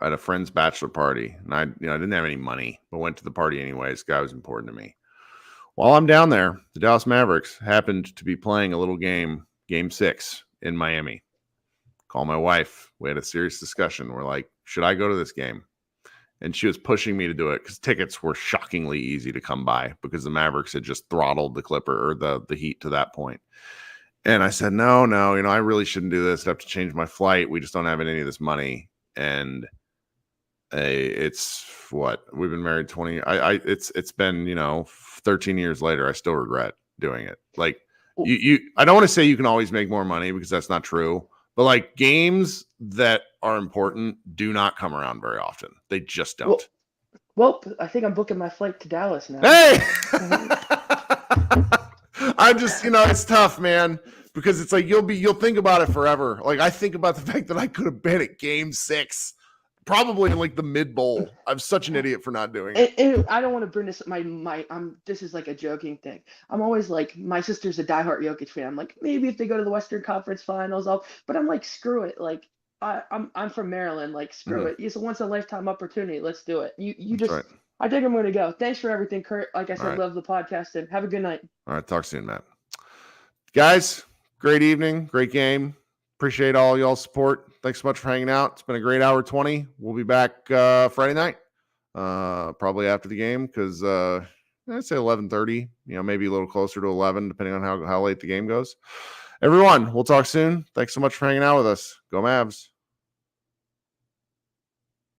at a friend's bachelor party, and I didn't have any money, but went to the party anyways. Guy was important to me. While I'm down there, the Dallas Mavericks happened to be playing a little game 6 in Miami. Call my wife. We had a serious discussion. We're like, should I go to this game? And she was pushing me to do it because tickets were shockingly easy to come by because the Mavericks had just throttled the Clipper or the Heat to that point. And I said, no, I really shouldn't do this. I have to change my flight. We just don't have any of this money. And it's what we've been married 20. It's been 13 years later. I still regret doing it. Like I don't want to say you can always make more money because that's not true. But like games that are important do not come around very often. They just don't.
Well, I think I'm booking my flight to Dallas now.
Hey, I'm just it's tough, man, because it's like you'll think about it forever. Like I think about the fact that I could have been at Game 6. Probably in like the mid bowl. I'm such an idiot for not doing it.
And I don't want to bring this. This is like a joking thing. I'm always like, my sister's a diehard Jokic fan. I'm like, maybe if they go to the Western Conference Finals, but I'm like, screw it. Like, I'm from Maryland. Like, screw it. It's a once in a lifetime opportunity. Let's do it. You just. Right. I think I'm going to go. Thanks for everything, Kurt. Like I said, love the podcast and have a good night.
All right, talk soon, Matt. Guys, great evening, great game. Appreciate all y'all's support. Thanks so much for hanging out. It's been a great hour 20. We'll be back Friday night, probably after the game because I'd say 11:30. Maybe a little closer to 11, depending on how late the game goes. Everyone, we'll talk soon. Thanks so much for hanging out with us. Go Mavs.